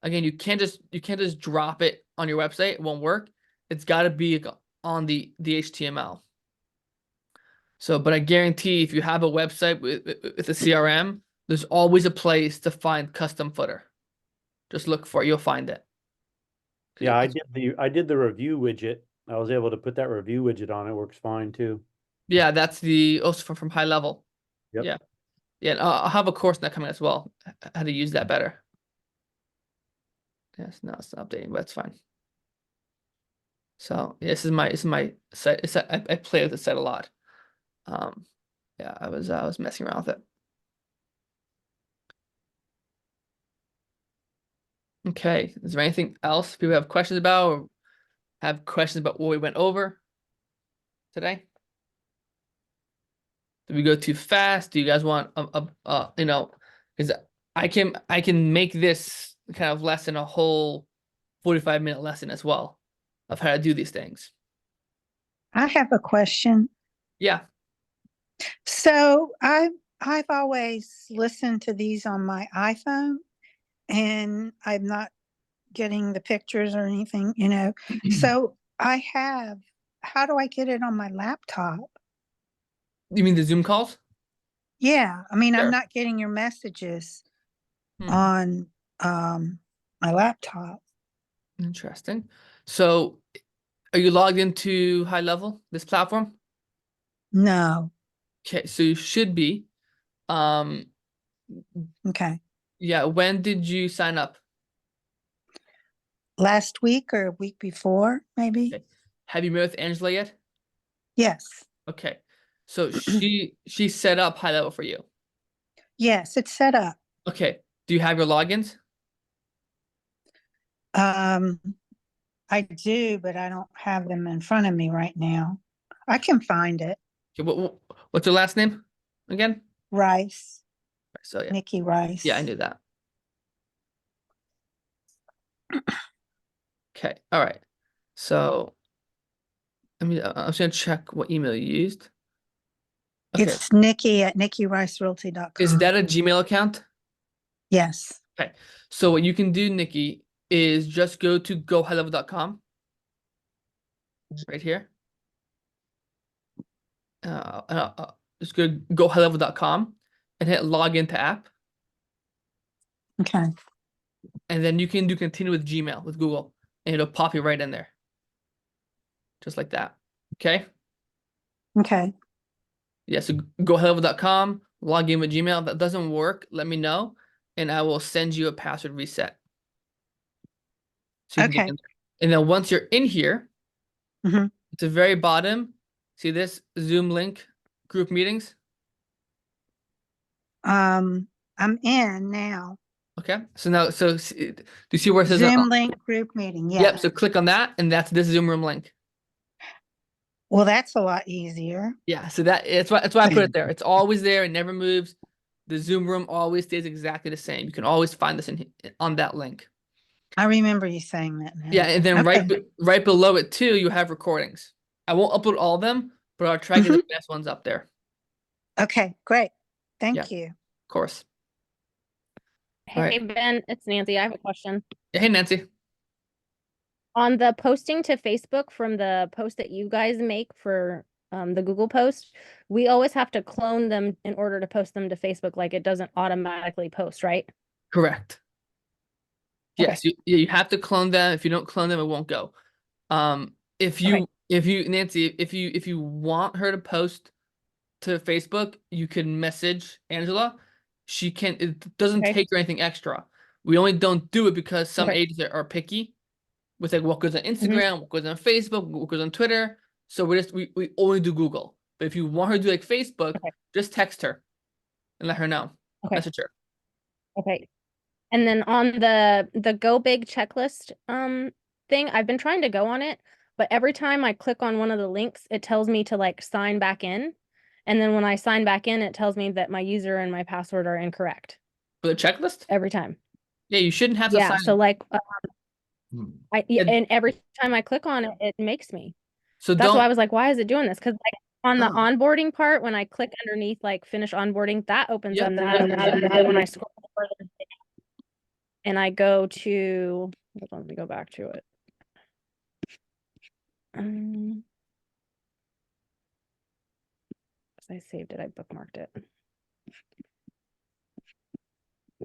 Again, you can't just drop it on your website. It won't work. It's got to be on the HTML. So, but I guarantee if you have a website with a CRM, there's always a place to find custom footer. Just look for it, you'll find it. Yeah, I did the review widget. I was able to put that review widget on. It works fine too. Yeah, that's also from high level. Yep. Yeah. Yeah, and I'll have a course now coming as well, how to use that better. Yes, no, it's not updating, but it's fine. So yeah, this is my site. I play with the site a lot. Yeah, I was messing around with it. Okay, is there anything else people have questions about, or have questions about what we went over today? Did we go too fast? Do you guys want you know, because I can make this kind of lesson a whole 45-minute lesson as well of how to do these things. I have a question. Yeah. So I've always listened to these on my iPhone, and I'm not getting the pictures or anything, you know. So how do I get it on my laptop? You mean the Zoom calls? Yeah, I mean, Sure. I'm not getting your messages Hmm. on my laptop. Interesting. So are you logged into High Level, this platform? No. Okay, so you should be. Okay. Yeah, when did you sign up? Last week or a week before, maybe? Okay. Have you met with Angela yet? Yes. Okay. So she set up High Level for you. Yes, it's set up. Okay. Do you have your logins? I do, but I don't have them in front of me right now. I can find it. Okay, what's your last name again? Rice, So yeah. Nikki Rice. Yeah, I knew that. Okay, all right. So I mean, I'm just gonna check what email you used. Okay, It's Nikki at NikkiRiceRealty.com. is that a Gmail account? Yes. Okay, so what you can do, Nikki, is just go to gohighlevel.com right here. Just go to gohighlevel.com and hit log into app, Okay. and then you can do continue with Gmail with Google, and it'll pop you right in there, just like that. Okay. Okay. Yeah, so gohighlevel.com, log in with Gmail. If that doesn't work, let me know, and I will send you a password reset. So you can get Okay. in there. And then once you're in here, Mhm. at the very bottom, see this Zoom link, group meetings? I'm in now. Okay, so now, do you see where it says Zoom link group meeting. Yep, Yeah. so click on that, and that's this Zoom room link. Well, that's a lot easier. Yeah, so that's why I put it there. It's always there, it never moves. The Zoom room always stays exactly the same. You can always find this on that link. I remember you saying that now. Yeah, and then Okay. right below it too, you have recordings. I won't upload all of them, but I'll try to get the best ones up there. Okay, great. Yeah. Thank you. Of course. Hey, Alright. Ben, it's Nancy. I have a question. Hey, Nancy. On the posting to Facebook from the post that you guys make for the Google post, we always have to clone them in order to post them to Facebook. Like it doesn't automatically post, right? Correct. Okay. Yes, you have to clone them. If you don't clone them, it won't go. If you Nancy, if you want her to post to Facebook, you can message Angela. It doesn't Okay. take her anything extra. We only don't do it because some Okay. agents are picky with like what goes on Instagram, what goes on Facebook, what goes on Twitter. So we only do Google. But if you want her to do like Facebook, Okay. just text her and let her know. Okay. Message her. Okay. And then on the Go Big checklist thing, I've been trying to go on it, but every time I click on one of the links, it tells me to like sign back in. And then when I sign back in, it tells me that my user and my password are incorrect For the checklist? every time. Yeah, you shouldn't have to Yeah, sign. so like Yeah. and every time I click on it, it makes me. So That's why I don't was like, why is it doing this? Because like on the Oh. onboarding part, when I click underneath like finish onboarding, that opens Yep. up, that opens up. And then when I scroll further down and I go to, hold on, let me go back to it. I saved it, I bookmarked it. But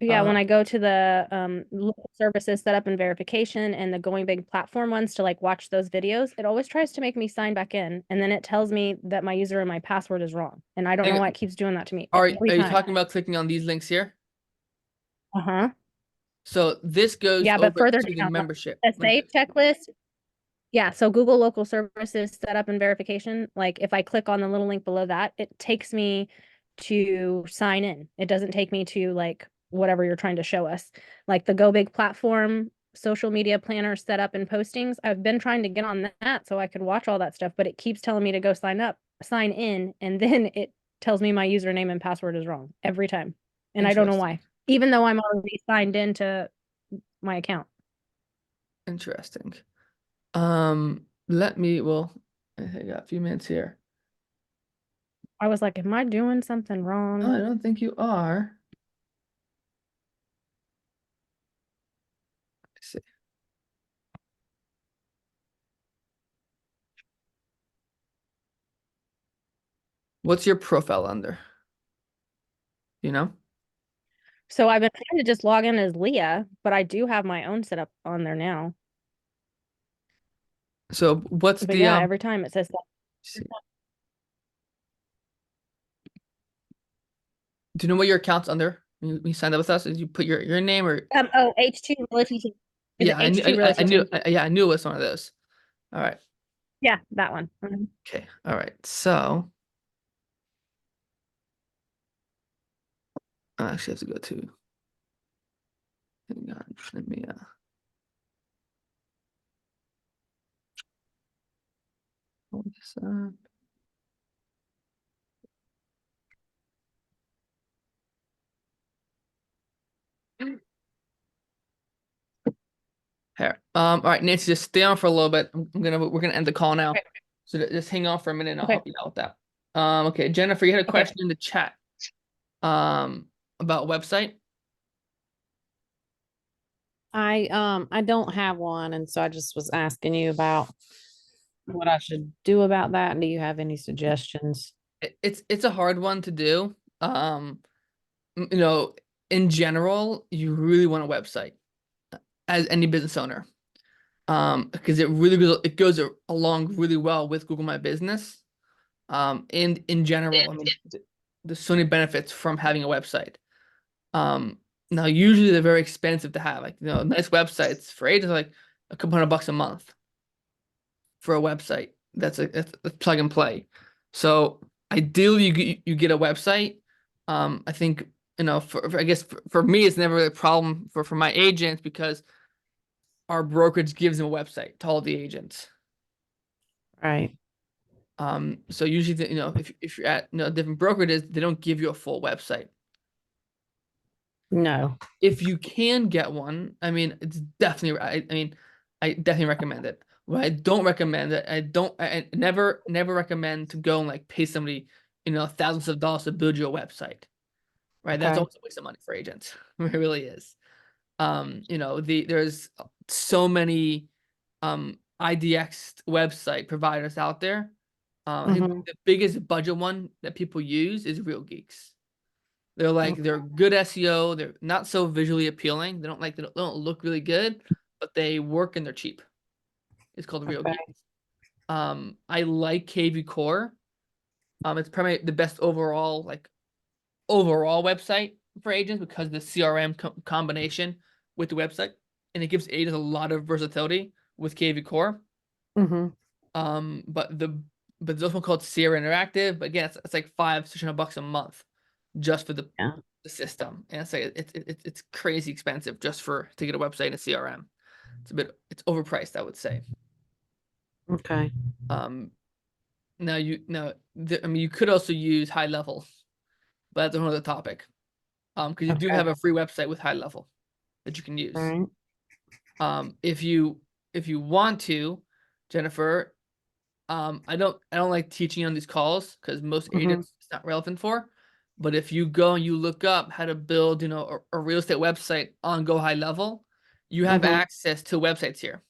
yeah, when I go to the local services setup and verification and the Going Big platform ones to like watch those videos, it always tries to make me sign back in, and then it tells me that my user and my password is wrong, and I don't Hang know on. why it keeps doing that to me are every you time. talking about clicking on these links here? Uh-huh. So this goes Yeah, but over further to the down, membership. the save checklist. Yeah, so Google local services setup and verification, like if I click on the little link below that, it takes me to sign in. It doesn't take me to like whatever you're trying to show us. Like the Go Big platform, social media planner setup and postings. I've been trying to get on that so I could watch all that stuff, but it keeps telling me to go sign in, and then it tells me my username and password is wrong every time. And I don't know why, even though I'm already signed into my account. Interesting. Well, I got a few minutes here. I was like, am I doing something wrong? No, I don't think you are. Let's see. What's your profile under? You know? So I've been trying to just log in as Leah, but I do have my own setup on there now. So what's But the yeah, every time it says that. Do you know what your account's under? When you signed up with us, did you put your name or H2 Realty Team. Is yeah, it H2 Realty I knew Team? yeah, I knew it was one of those. All right. Yeah, that one. Mhm. Okay. All right. So I actually have to go to hang on, let me hold this up. Here. All right, Nancy, just stay on for a little bit. We're gonna end the call now. Okay. So just hang on for a minute and I'll Okay. help you out with that. Okay, Jennifer, you had a Okay. question in the chat. About website. I don't have one, and so I just was asking you about what I should do about that. Do you have any suggestions? It's a hard one to do. You know, in general, you really want a website as any business owner. Because it goes along really well with Google My Business. And in general, I mean, there's so many benefits from having a website. Now usually they're very expensive to have. Like, you know, nice websites for agents are like a couple $100 a month for a website. That's a plug and play. So ideally you get a website. I think, you know, I guess for me it's never a problem for my agents because our brokerage gives them a website to all the agents. Right. So usually, you know, if you're at, you know, different brokerages, they don't give you a full website. No. If you can get one, I mean, it's definitely, I mean, I definitely recommend it. What I don't recommend it, I never recommend to go and like pay somebody, you know, thousands of dollars to build you a website. Right? That's Okay. always a waste of money for agents. It really is. You know, there's so many IDX website providers out there. I think the biggest budget one that people use is Real Geeks. They're like, they're good SEO. They're not so visually appealing. They don't look really good, but they work and they're cheap. It's called Real Okay. Geeks. I like KV Core. It's probably the best overall website for agents because of the CRM combination with the website, and it gives agents a lot of versatility with KV Core. But there's one called Sierra Interactive. But again, it's like $500-600 a month just for the system, and it's like it's crazy expensive just to get a website and a CRM. It's overpriced, I would say. Okay. Now I mean, you could also use High Level, but that's another topic. Because you do Okay. have a free website with High Level that you can use. All right. If you want to, Jennifer, I don't like teaching on these calls because most agents it's not relevant for. But if you go and you look up how to build, you know, a real estate website on Go High Level, you have access to websites here.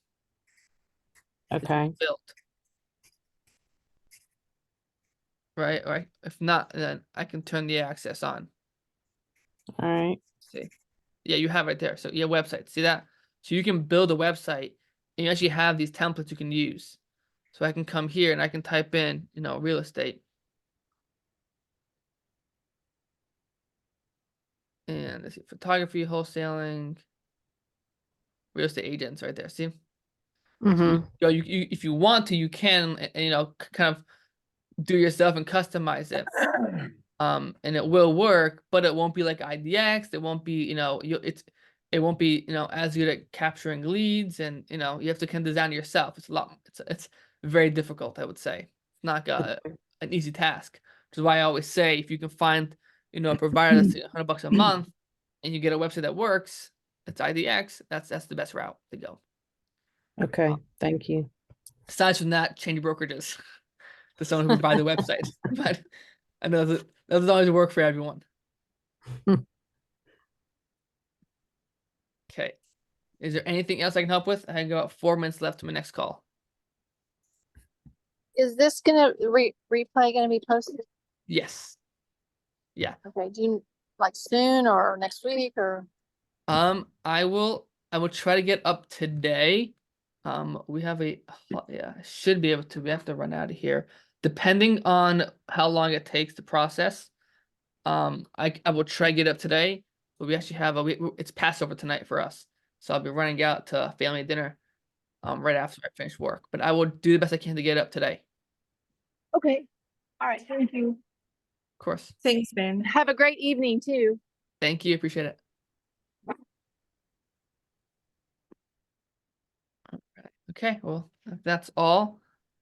Okay. Built. Right. If not, then I can turn the access on. All right. See, yeah, you have right there. So yeah, website. See that? So you can build a website, and you actually have these templates you can use. So I can come here and I can type in, you know, real estate. And let's see, photography, wholesaling, real estate agents right there. See? So you if you want to, you can, you know, kind of do yourself and customize it. And it will work, but it won't be like IDX. It won't be, you know, it won't be, you know, as good at capturing leads, and you know, you have to kind of design it yourself. It's very difficult, I would say. It's not an easy task, which is why I always say if you can find, you know, a provider that's $100 a month and you get a website that works, it's IDX, that's the best route to go. Okay. Thank you. Aside from that, change brokerages to someone who would buy the website. But I know that doesn't always work for everyone. Okay. Is there anything else I can help with? I got about 4 minutes left to my next call. Is this gonna replay gonna be posted? Yes. Yeah. Okay, do you like soon or next week or? I will try to get up today. We have I should be able to. We have to run out of here. Depending on how long it takes to process. I will try to get up today, but we actually have it's Passover tonight for us. So I'll be running out to family dinner right after I finish work. But I will do the best I can to get up today. Okay, all right, thank you. Of course. Thanks, Ben. Have a great evening too. Thank you. Appreciate it. All right. Okay, well, if that's all,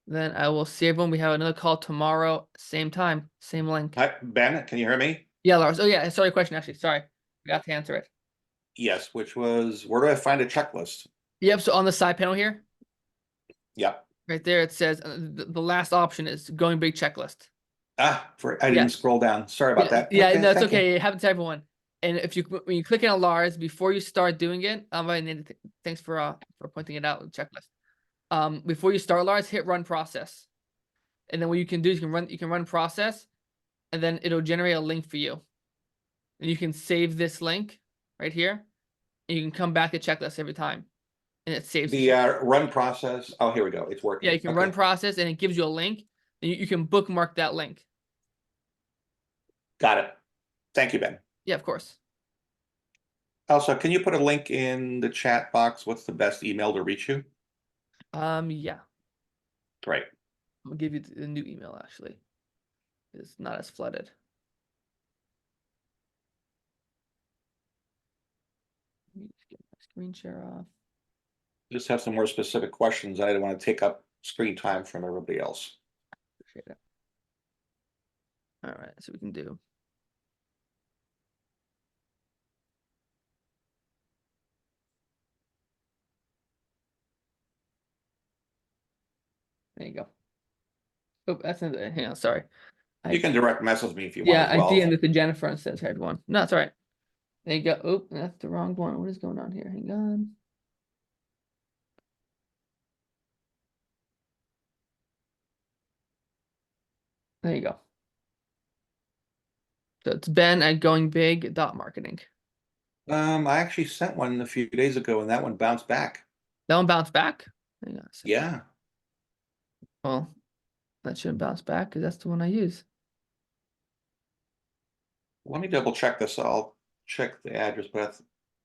then I will see everyone. We have another call tomorrow, same time, same link. Hi, Ben, can you hear me? Yeah, Lars. Oh yeah, sorry, question actually. Sorry. Forgot to answer it. Yes, which was, where do I find a checklist? Yep. So on the side panel here, Yep. right there, it says the last option is going big checklist. I Yeah. didn't scroll down. Sorry about that. Yeah, Okay, no, it's thank you. okay. It happens to everyone. And if you when you click on Lars before you start doing it, and thanks for pointing it out, the checklist. Before you start Lars, hit run process. And then what you can do is you can run process, and then it'll generate a link for you. And you can save this link right here, and you can come back to checklist every time. And it saves The run process. Oh, here we go. It's working. Yeah, you can Okay. run process and it gives you a link, and you can bookmark that link. Got it. Thank you, Ben. Yeah, of course. Also, can you put a link in the chat box? What's the best email to reach you? Yeah. Great. I'm gonna give you the new email actually. It's not as flooded. Let me just get my screen share off. Just have some more specific questions. I don't want to take up screen time from everybody else. Appreciate it. All right, so we can do. There you go. Oh, that's not it. Hang on, sorry. You can direct message me if you want Yeah, as I well. DM'd to Jennifer and says head one. No, it's all right. There you go. Oh, that's the wrong one. What is going on here? Hang on. There you go. So it's Ben at goingbig.marketing. I actually sent one a few days ago and that one bounced back. That one bounced back? Hang on a second. Yeah. Well, that shouldn't bounce back because that's the one I use. Let me double check this. I'll check the address, but I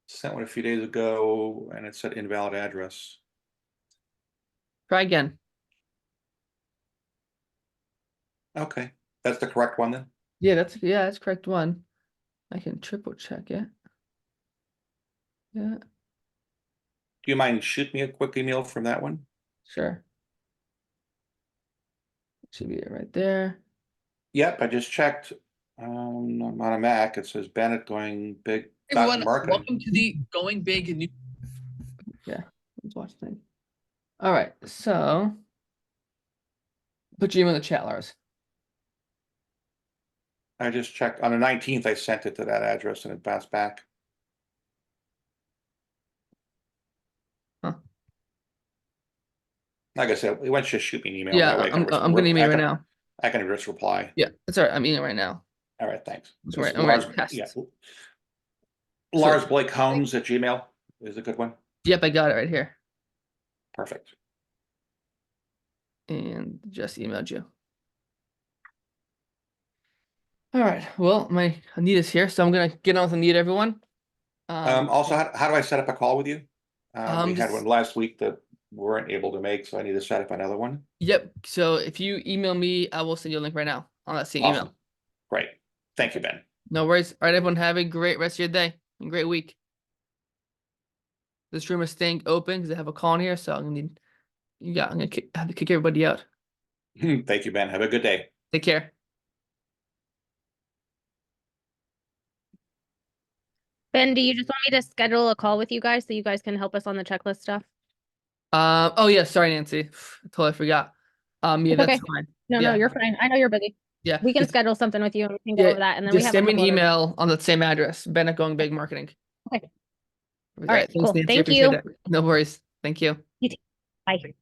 sent one a few days ago and it said invalid address. Try again. Okay. That's the correct one then? Yeah, that's correct one. I can triple check it. Yeah, Do you mind shoot me a quick email from that one? sure. Should be it right there. Yep, I just checked. I'm on a Mac. It says Bennett going big. Everyone, Marketing. welcome to the Going Big new. Yeah, let's watch thing. All right, so put your email in the chat, Lars. I just checked on the 19th. I sent it to that address and it bounced back. Huh. Like I said, why don't you just shoot me an email? Yeah, That way I can I'm gonna email you right now. I can just reply. Yeah, that's all right. I'm emailing right now. All right, thanks. That's It's right. I'm Lars, right. Test. yeah. Lars Blake Holmes at Gmail is a good one. Yep, I got it right here. Perfect. And just emailed you. All right. Well, my Anita's here, so I'm gonna get on with Anita, everyone. Also, how do I set up a call with you? We had just- one last week that we weren't able to make, so I need to set up another one. Yep. So if you email me, I will send you a link right now on that same Awesome. email. Great. Thank you, Ben. No worries. All right, everyone, have a great rest of your day and great week. This room is staying open because I have a call in here, so I'm gonna have to kick everybody out. Thank you, Ben. Have a good day. Take care. Ben, do you just want me to schedule a call with you guys so you guys can help us on the checklist stuff? Oh yeah, sorry, Nancy. I totally forgot. Yeah, It's that's okay. fine. No, Yeah. you're fine. I know you're busy. Yeah. We can just- schedule something with you and we can go over that. And then we just have a send me an couple other- email on the same address, Ben at Going Big Marketing. Okay. All right, cool. Nancy. Thank Appreciate you. it. No worries. Thank you. Bye.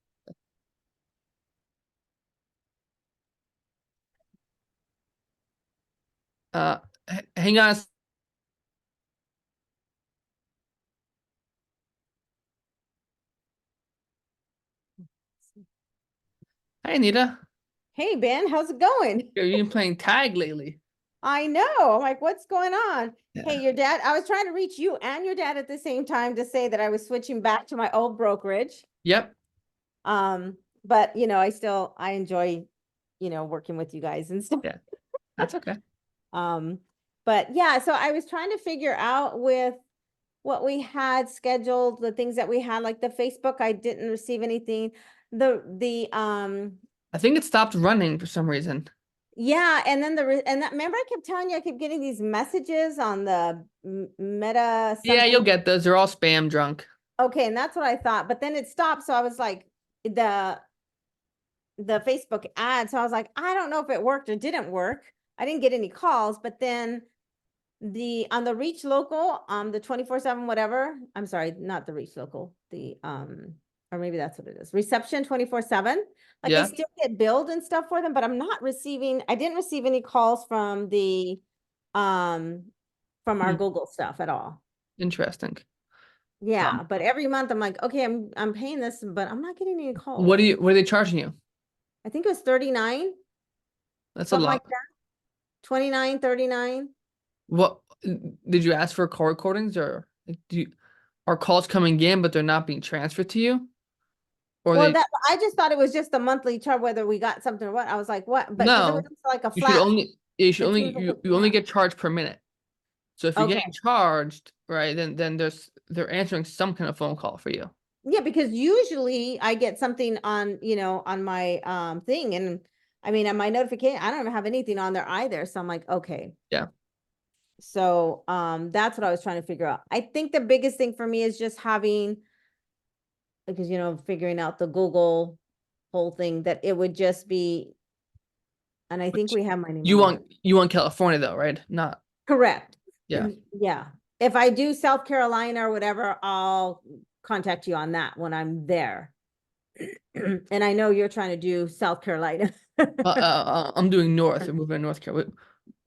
Hang on. Hi, Anita. Hey, Ben, how's it going? You've been playing tag lately. I know. I'm like, what's going on? Yeah. Hey, your dad, I was trying to reach you and your dad at the same time to say that I was switching back to my old brokerage. Yep. But I enjoy, working with you guys and stuff. Yeah. That's okay. But yeah, so I was trying to figure out with what we had scheduled, the things that we had, like the Facebook, I didn't receive anything. I think it stopped running for some reason. Yeah, and then remember I kept telling you I kept getting these messages on the Meta. Yeah, you'll something? get those. They're all spam drunk. Okay, and that's what I thought, but then it stopped, so I was like, the Facebook ad, so I was like, I don't know if it worked or didn't work. I didn't get any calls, but then on the Reach Local, the 24/7 whatever, I'm sorry, not the Reach Local, or maybe that's what it is, Reception 24/7. Like I Yeah. still get billed and stuff for them, but I didn't receive any calls from from our Hmm. Google stuff at all. Interesting. Yeah, but every month I'm like, okay, I'm paying this, but I'm not getting any calls. What are they charging you? I think it was 39, That's a something lot. like that. 29, 39. What did you ask for call recordings, or like, are calls coming in but they're not being transferred to you? Or Well, they I just thought it was just a monthly charge, whether we got something or what. I was like, what? But because it was No, just like a you should flat. only you only get charged per minute. So if you're Okay. getting charged, right, then they're answering some kind of phone call for you. Yeah, because usually I get something on, on my thing, and I mean on my notification, I don't have anything on there either. So I'm like, okay. Yeah. So that's what I was trying to figure out. I think the biggest thing for me is just having, because figuring out the Google whole thing, that it would just be, and I think we have my name You on it. want California though, right? Not Correct. yeah. Yeah. If I do South Carolina or whatever, I'll contact you on that when I'm there. And I know you're trying to do South Carolina. I'm doing North. We're moving to North Carolina.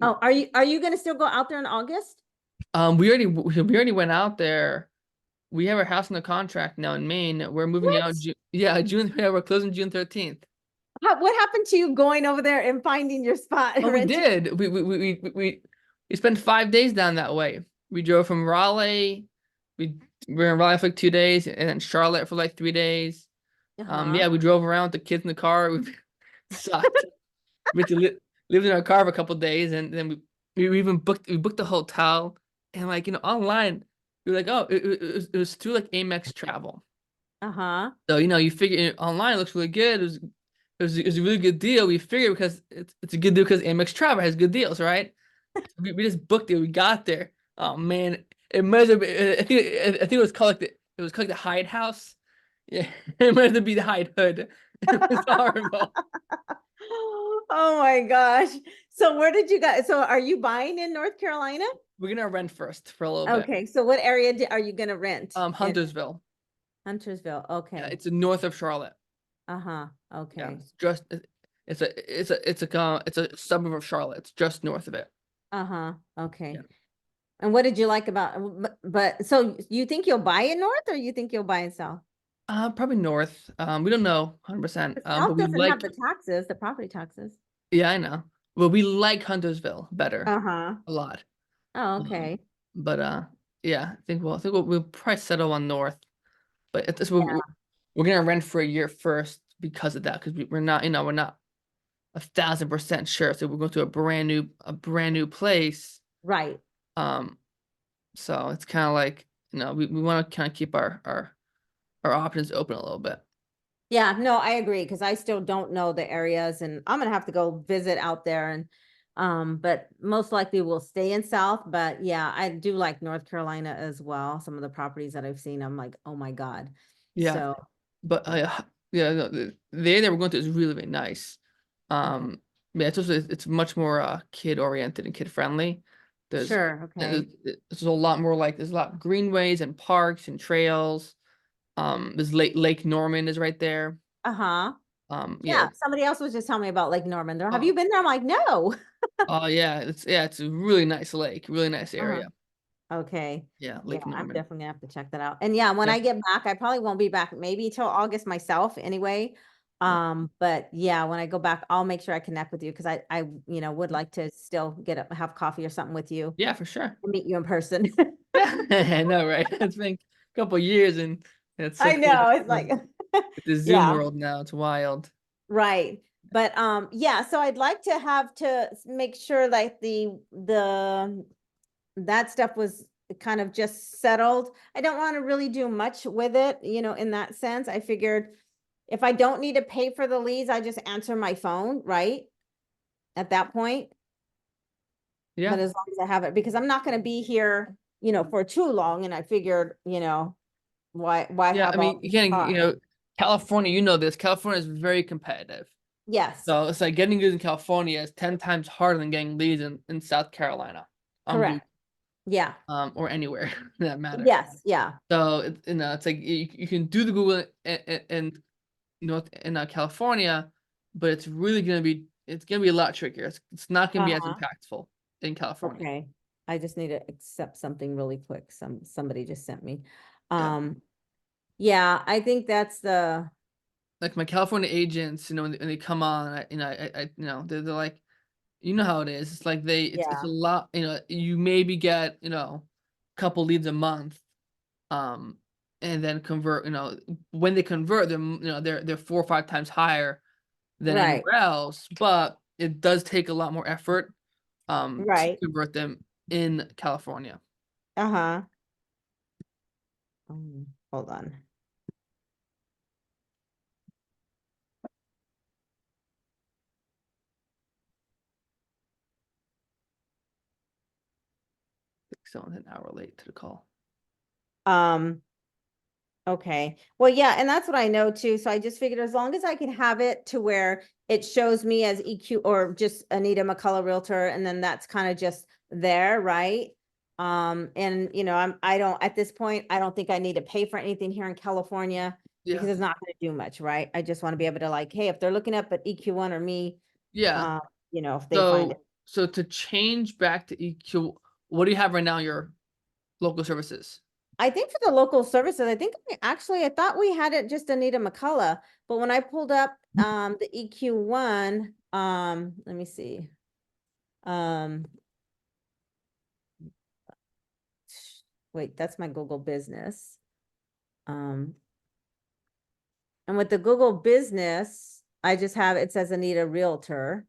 Oh, are you going to still go out there in August? We already went out there. We have our house in the contract now in Maine. We're moving out. June. Yeah, we're closing June 13th. What happened to you going over there and finding your spot? Oh, we did. We spent 5 days down that way. We drove from Raleigh. We were in Raleigh for like 2 days, and then Charlotte for like 3 days. Yeah, we drove around with the kids in the car. We sucked. We had to live in our car for a couple days, and then we even booked the hotel, and like online, we were like, oh, it was through like Amex Travel. So you figure online it looks really good. It was a really good deal. We figured because it's a good deal because Amex Travel has good deals, right? We just booked it. We got there. Oh man, it might have been, I think it was called like the Hyde House. Yeah, it might have been the Hyde Hood. It was horrible. Oh my gosh. So where did you guys, so are you buying in North Carolina? We're gonna rent first for a little bit. Okay, so what area are you gonna rent? Huntersville. Huntersville. Yeah, Okay. it's north of Charlotte. Okay. Yeah, it's a suburb of Charlotte. It's just north of it. Okay. Yeah. And what did you like about, but so you think you'll buy in North, or you think you'll buy in South? Probably north. We don't know 100%. But South we doesn't like. have the taxes, the property taxes. Yeah, I know. Well, we like Huntersville better. A lot. Oh, okay. But yeah, I think we'll probably settle on north. But we're gonna rent for a year first because of that, because we're not 1,000% sure. So we're going to a brand new place. Right. So it's kind of like we want to kind of keep our options open a little bit. Yeah, no, I agree, because I still don't know the areas, and I'm gonna have to go visit out there, and but most likely we'll stay in South. But yeah, I do like North Carolina as well. Some of the properties that I've seen, I'm like, oh my God. Yeah. So But yeah, no, the area that we're going to is really, really nice. Yeah, it's much more kid oriented and kid friendly. There's okay. there's a lot more there's a lot of greenways and parks and trails. There's Lake Norman is right there. Yeah, somebody else was just telling me about Lake Norman. Have you been there? I'm like, no. Oh yeah, it's a really nice lake, really nice area. Okay. Yeah, Lake I'm Norman. definitely gonna have to check that out. And yeah, when I get back, I probably won't be back maybe till August myself anyway. But yeah, when I go back, I'll make sure I connect with you, because I would like to still have coffee or something with you. Yeah, for sure. Meet you in person. I know, right? It's been a couple of years, and it's I know, it's like it's the Zoom world now. It's wild. Right. But yeah, so I'd like to make sure like that stuff was kind of just settled. I don't want to really do much with it, in that sense. I figured if I don't need to pay for the leads, I just answer my phone, right? At that point. Yeah. But as long as I have it, because I'm not going to be here, for too long. And I figured, Why Yeah, have I all mean, these again, costs? you know, California, you know this, California is very competitive. Yes, So it's like getting leads in California is 10 times harder than getting leads in South Carolina. correct. Yeah, Or anywhere for that matter. yes, yeah, So it's like you can do the Google in California, but it's really gonna be a lot trickier. It's not gonna be as Uh-huh. impactful in California. okay. I just need to accept something really quick. Somebody just sent me. Yeah. Yeah, I think that's the, Like my California agents, you know, when they come on, they're like, you know how it is. It's like it's Yeah. a lot. You know, you maybe get a couple leads a month, and then convert. You know, when they convert them, they're 4 or 5 times higher than right, anywhere else. But it does take a lot more effort, to right, convert them in California. uh-huh. Hold on. Someone's an hour late to the call. Okay, well, yeah, and that's what I know too, so I just figured as long as I can have it to where it shows me as EQ or just Anita McCullough Realtor, and then that's kind of just there, right? And I don't, at this point, I don't think I need to pay for anything here in California because Yeah, it's not gonna do much, right? I just want to be able to like, hey, if they're looking up at EQ1 or me, yeah. if they find it. So to change back to EQ, what do you have right now? Your local services. I think for the local services, I thought we had it just Anita McCullough, but when I pulled up the EQ1, let me see. Wait, that's my Google Business. And with the Google Business, I just have, it says Anita Realtor,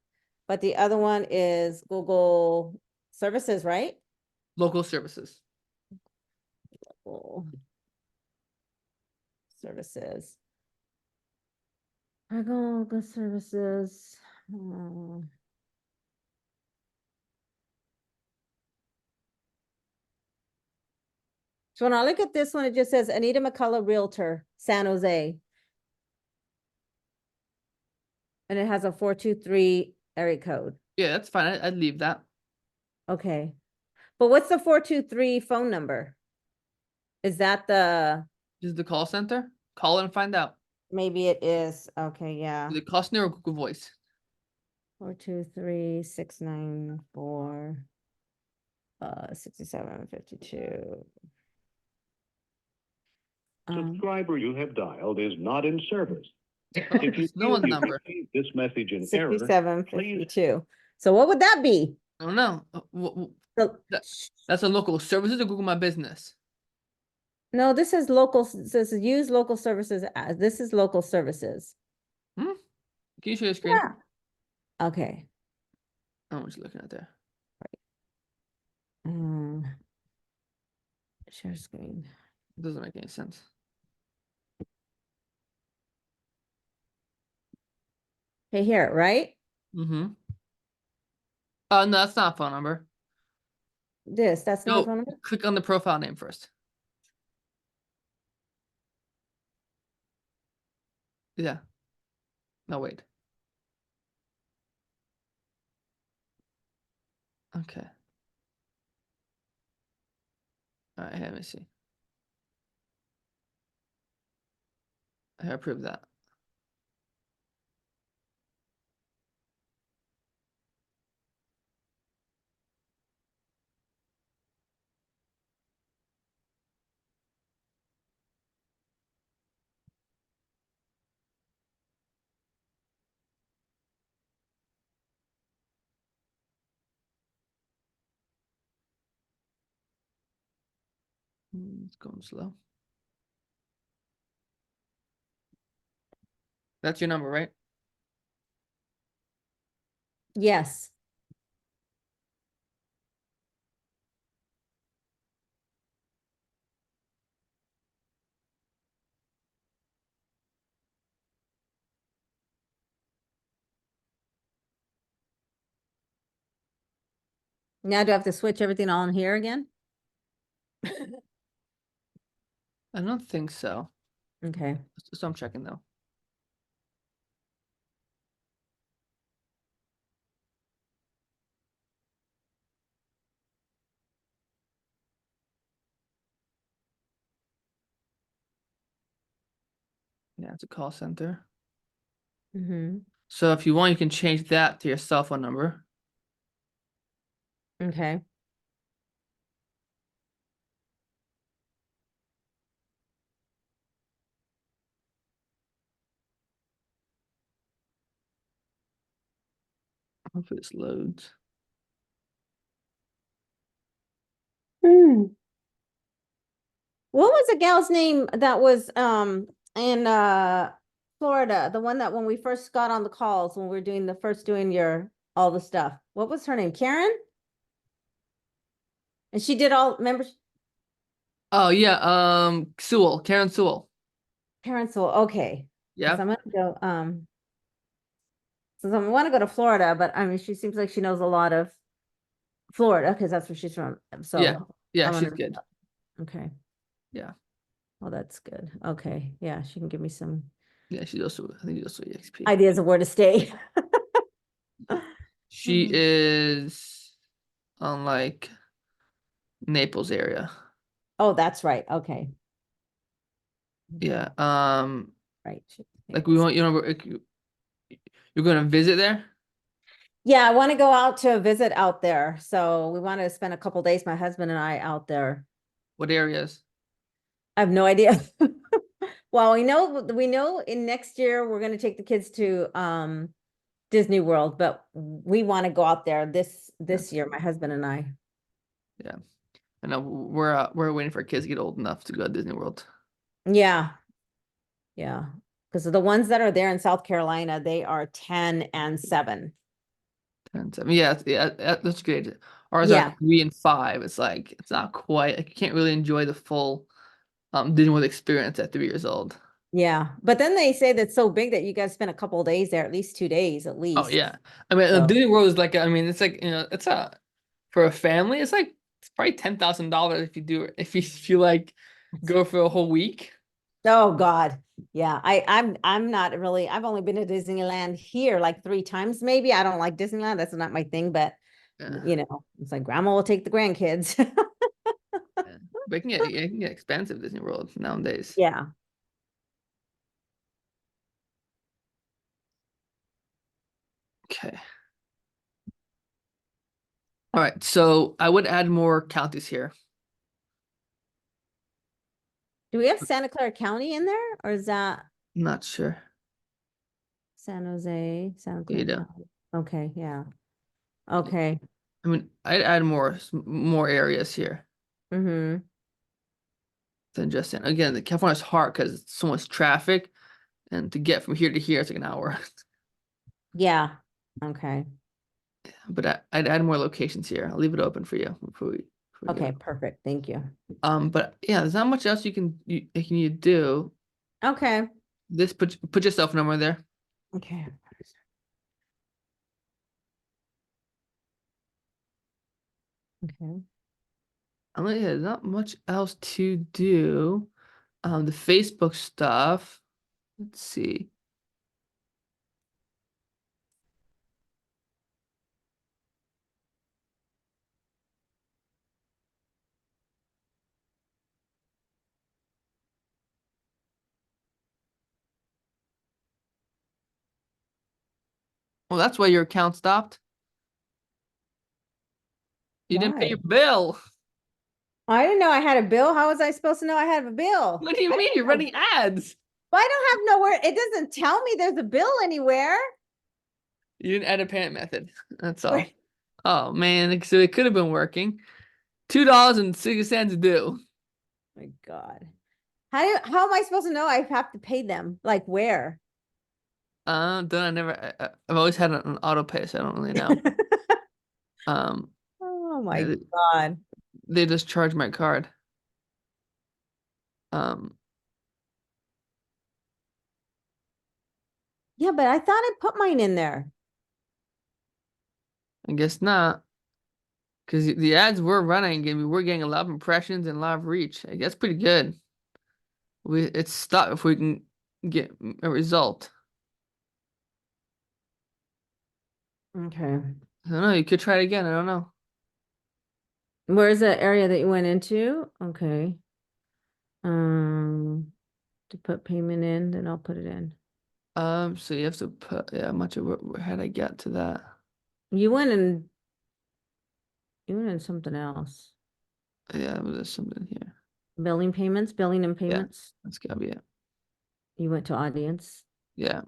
but the other one is Google Services, right? Local services. Google Services. Google Services. So when I look at this one, it just says Anita McCullough Realtor, San Jose. And it has a 423 area code. Yeah, that's fine. I'd leave that. Okay. But what's the 423 phone number? Is that the, This is the call center. Call and find out. maybe it is. Okay, yeah. Is it Costner or Google Voice? 423-694 6752. Subscriber you have dialed is not in service. Oh, If you it's no feel one's you number. received this message in error, please 6752. So what would that be? I don't know. So, That's a local services or Google My Business. no, this is local, this is use local services. This is local services. Can you share your screen? Yeah. Okay. I don't know what you're looking at there. Share screen. It doesn't make any sense. Okay, here, right? Mm-hmm. No, that's not a phone number. That's not a phone number? Click on the profile name first. Yeah. No, wait. Okay. All right, let me see. I approve that. It's going slow. That's your number, right? Yes. Now do I have to switch everything on here again? I don't think so. Okay. So I'm checking though. Yeah, it's a call center. Mm-hmm. So if you want, you can change that to your cell phone number. Okay. Hopefully this loads. What was the gal's name that was in Florida? The one that when we first got on the calls when we were doing the first doing your all the stuff. What was her name? Karen? And she did all members Oh yeah, Sewell, Karen Sewell. Karen Soul. Okay. Yeah. So I'm gonna go so I want to go to Florida, but I mean she seems like she knows a lot of Florida because that's where she's from. So Yeah. Yeah, I'm she's gonna- good. Okay. Yeah. Well, that's good. Okay. Yeah, she can give me some Yeah, she's also, I think she's also EXP. ideas of where to stay. She is on like Naples area. Oh, that's right. Okay. Yeah. Right. Like we want, you're gonna visit there? Yeah, I want to go out to a visit out there. So we want to spend a couple days, my husband and I out there. What areas? I have no idea. Well, we know in next year we're going to take the kids to Disney World, but we want to go out there this year, my husband and I. Yeah. I know we're waiting for our kids to get old enough to go to Disney World. Yeah. Yeah. Because the ones that are there in South Carolina, they are 10 and 7. And yeah, that's good. Ours Yeah. are 3 and 5. It's like it's not quite like you can't really enjoy the full Disney World experience at 3 years old. Yeah. But then they say that's so big that you guys spend a couple of days there, at least 2 days at least. Oh yeah. I mean So- Disney World is like it's like it's for a family, it's probably $10,000 if you like go for a whole week. Oh God. Yeah. I'm not really, I've only been to Disneyland here like 3 times maybe. I don't like Disneyland. That's not my thing, but Yeah. it's like grandma will take the grandkids. Yeah. But it can get expensive Disney World nowadays. Yeah. Okay. All right, so I would add more counties here. Do we have Santa Clara County in there or is that I'm not sure. San Jose, Santa Clara You know. County? Okay. Yeah. Okay. I mean, I'd add more areas here Mm-hmm. than just San. Again, the California's hard because it's so much traffic, and to get from here to here, it's like an hour. Yeah. Okay. But I'd add more locations here. I'll leave it open for you before we Okay. go. Perfect. Thank you. But yeah, there's not much else you can do. Okay. This put your cell phone number there. Okay. Okay. Yeah, there's not much else to do. The Facebook stuff. Let's see. Well, that's why your account stopped. You didn't pay your bill. I didn't know I had a bill. How was I supposed to know I had a bill? What do you I mean? didn't You're know. running ads. But I don't have nowhere. It doesn't tell me there's a bill anywhere. You didn't add a payment method. That's all. Where- Oh man, so it could have been working. $2.60 due. My God. How am I supposed to know I have to pay them? Like where? Don't I never. I've always had an auto pay, so I don't really know. Oh my Yeah, God. they just charge my card. Yeah, but I thought I put mine in there. I guess not. Because the ads were running and we were getting a lot of impressions and a lot of reach. I guess pretty good. It's stuck if we can get a result. Okay. I don't know, you could try it again, I don't know. Where's the area that you went into? Okay. To put payment in, then I'll put it in. So you have to put, yeah, much of where had I get to that? You went in something else. Yeah, there's something here. Billing and payments. That's gotta be it. You went to audience. Yeah.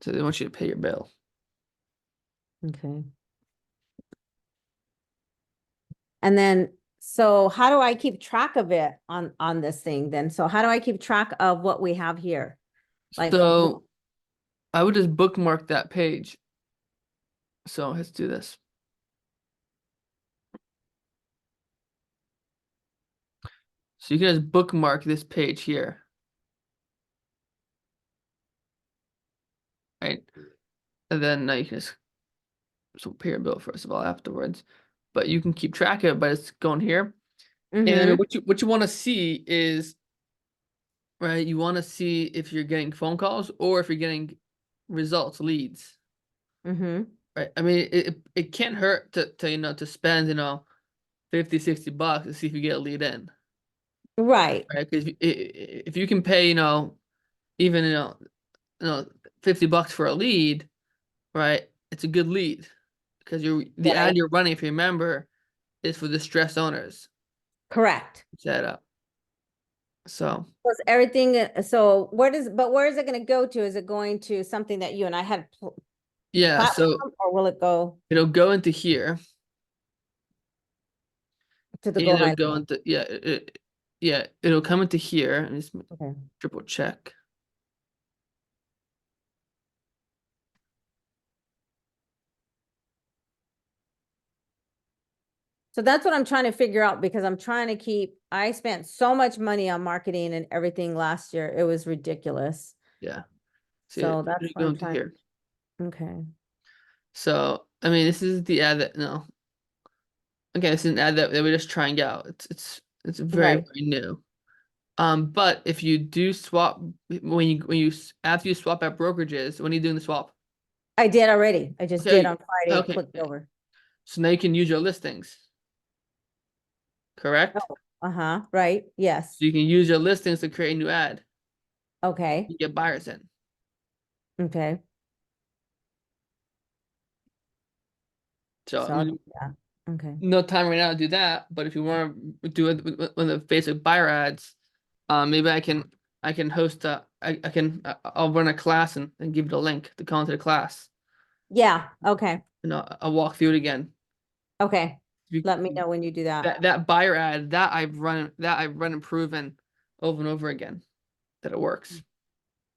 So they want you to pay your bill. Okay. And then, so how do I keep track of it on this thing then? So how do I keep track of what we have here? Like, So I would just bookmark that page. So let's do this. So you can just bookmark this page here. Right? And then now you can just pay your bill first of all afterwards. But you can keep track of it by just going here. And then what you want to see is, right, you want to see if you're getting phone calls or if you're getting results, leads. Right. I mean, it can't hurt to spend, 50, $60 to see if you get a lead in. right, Right. Because if you can pay, even, $50 for a lead, right, it's a good lead. Because the ad Right. you're running, if you remember, is for distressed owners. correct. Set up. So Was everything, so where is it gonna go to? Is it going to something that you and I had yeah, so platform, or will it go it'll go into here. to the And Go it'll High? go into it'll come into here and just Okay. triple check. So that's what I'm trying to figure out, because I'm trying to I spent so much money on marketing and everything last year. It was ridiculous. Yeah. See, So it'll that's what go I'm into trying. here. Okay. So I mean, this is the ad that okay, this is an ad that we're just trying out. It's very Right. very new. But if you do swap after you swap out brokerages, when are you doing the swap? I did already. I just Okay, did on Friday. I okay. clicked over. So now you can use your listings. Correct? Oh, uh-huh. Right. Yes. So you can use your listings to create a new ad. Okay. You get buyers in. Okay. So So I I'll mean, do that. Okay. no time right now to do that, but if you want to do it with the basic buyer ads, maybe I can host I'll run a class and give you the link to come into the class. Yeah. Okay. I'll walk through it again. Okay. You- Let me know when you do that. That buyer ad that I've run and proven over and over again that it works.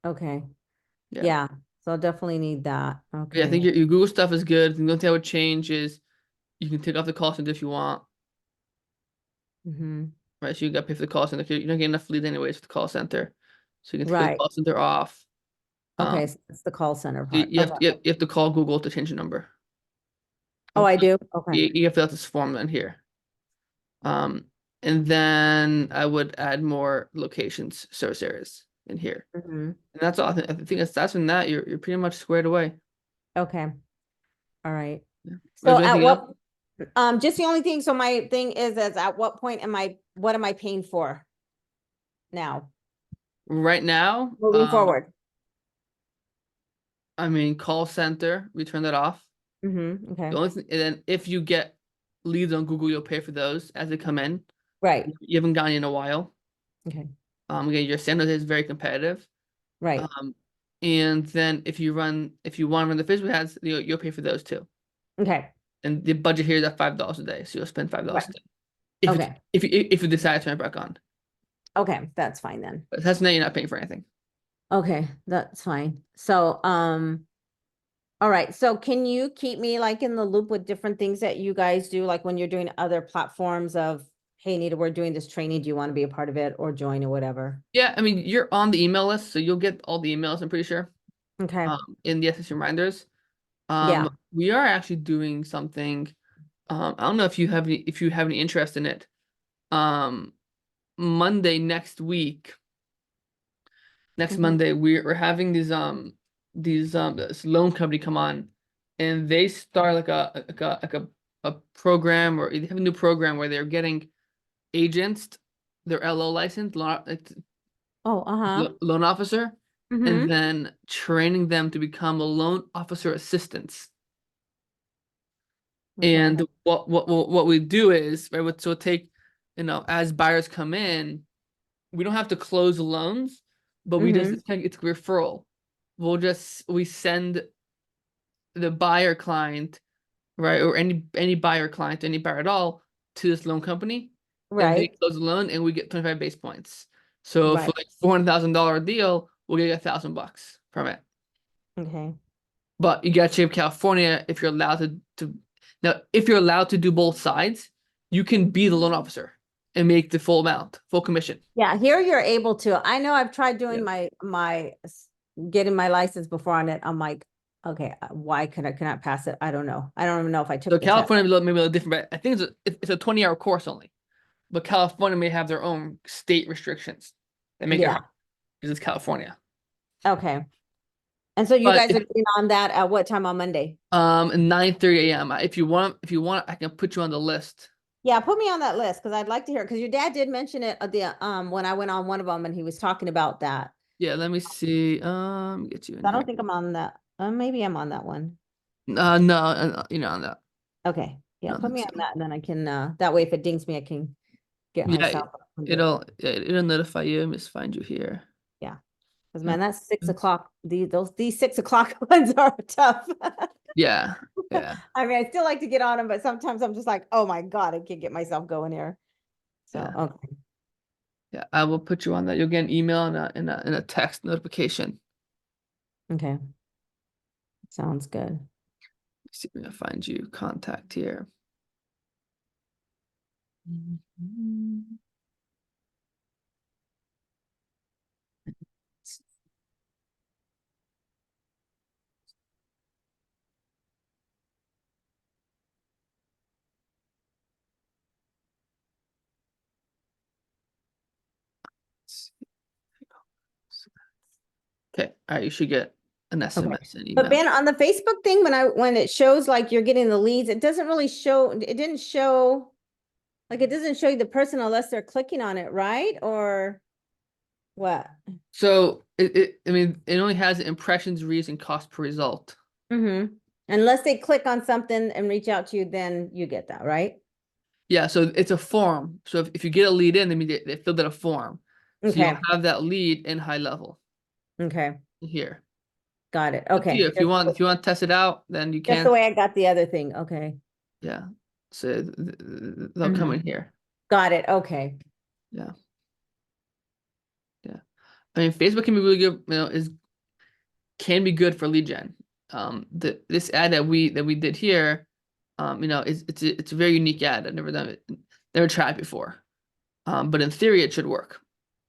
Okay. Yeah. Yeah. So I'll definitely need that. Yeah, I Okay. think your Google stuff is good. The only thing I would change is you can take off the call center if you want. Right, so you got to pay for the call center. You're not getting enough leads anyways for the call center, so you can take the Right. call center off. Okay. So it's the call center So part. you have Okay. you have to call Google to change the number. Oh, I do? Okay. You have to fill out this form in here. And then I would add more locations, service areas in here, and that's all. I think that's from that you're pretty much squared away. Okay. All right. Yeah. So Is there at anything what, else? just the only thing, so my thing is at what point what am I paying for now, Right now, moving forward? I mean, call center, we turn that off. Okay. The only thing, and then if you get leads on Google, you'll pay for those as they come in. Right. You haven't gotten in a while. Okay. Again, your standard is very competitive. Right. And then if you want to run the Facebook ads, you'll pay for those too. Okay. And the budget here is at $5 a day, so you'll spend $5 Right. a day. If Okay. if you decide to turn it back on, Okay, that's fine then. but that's now you're not paying for anything. Okay, that's fine. So, all right. So can you keep me like in the loop with different things that you guys do? Like when you're doing other platforms of, hey, Nita, we're doing this training. Do you want to be a part of it or join or whatever? Yeah, I mean, you're on the email list, so you'll get all the emails, I'm pretty sure. Okay. In the SSC reminders. Yeah. We are actually doing something. I don't know if you have any interest in it. Monday next week, Mhm. Monday, we're having this loan company come on, and they start a program, or they have a new program where they're getting agents, their LO license, Oh, uh-huh. loan officer, Mm-hmm. and then training them to become a loan officer assistants. And what we do is, right, so take, as buyers come in, we don't have to close the loans, but we just, Mm-hmm. it's a referral. We send the buyer client, right, or any buyer client, any buyer at all, to this loan company, and they Right. close the loan, and we get 25 base points. So for Right. like $400,000 deal, we'll get $1,000 from it. Okay. But you gotta check California if you're allowed to now, if you're allowed to do both sides, you can be the loan officer and make the full amount, full commission. Yeah, here you're able to. I know I've tried doing Yeah. getting my license before on it. I'm like, okay, why cannot pass it? I don't know. I don't even know if I took So the test. California maybe a little different, but I think it's a 20-hour course only. But California may have their own state restrictions that make it Yeah. hard because it's California. Okay. And so you But guys are getting on that at what time on Monday? 9:30 a.m. If you want, I can put you on the list. Yeah, put me on that list because I'd like to hear it because your dad did mention it at the when I went on one of them and he was talking about that. Yeah, let me see. Get you in I here. don't think I'm on that. Maybe I'm on that one. No, you're not on that. Okay. Yeah, I don't put think me on so. that and then I can that way if it dings me, I can get Yeah, myself. and do it. it'll notify you. Let me just find you here. Yeah. Because man, that's 6 o'clock. These 6 o'clock ones are tough. Yeah, yeah, I mean, I still like to get on them, but sometimes I'm just like, oh my God, I can't get myself going here. So yeah, okay. yeah. I will put you on that. You'll get an email and a text notification. Okay. Sounds good. Let's see if I'm gonna find you contact here. Okay, all right. You should get an SMS and But email. Ben, on the Facebook thing, when it shows like you're getting the leads, it doesn't really show, it didn't show, like it doesn't show you the person unless they're clicking on it, right? Or what? So I mean, it only has impressions, reads, and cost per result. Mm-hmm. Unless they click on something and reach out to you, then you get that, right? Yeah, so it's a form. So if you get a lead in, I mean, they filled out a form. So Okay. you'll have that lead in high level Okay. here. Got it. Up to you. Okay. If you want to test it out, then you That's can. the way I got the other thing. Okay. Yeah. So they'll come in here. Got it. Okay. Yeah. Yeah. I mean, Facebook can be really good, can be good for lead gen. This ad that we did here, it's a very unique ad. I've never done it, never tried it before. But in theory it should work.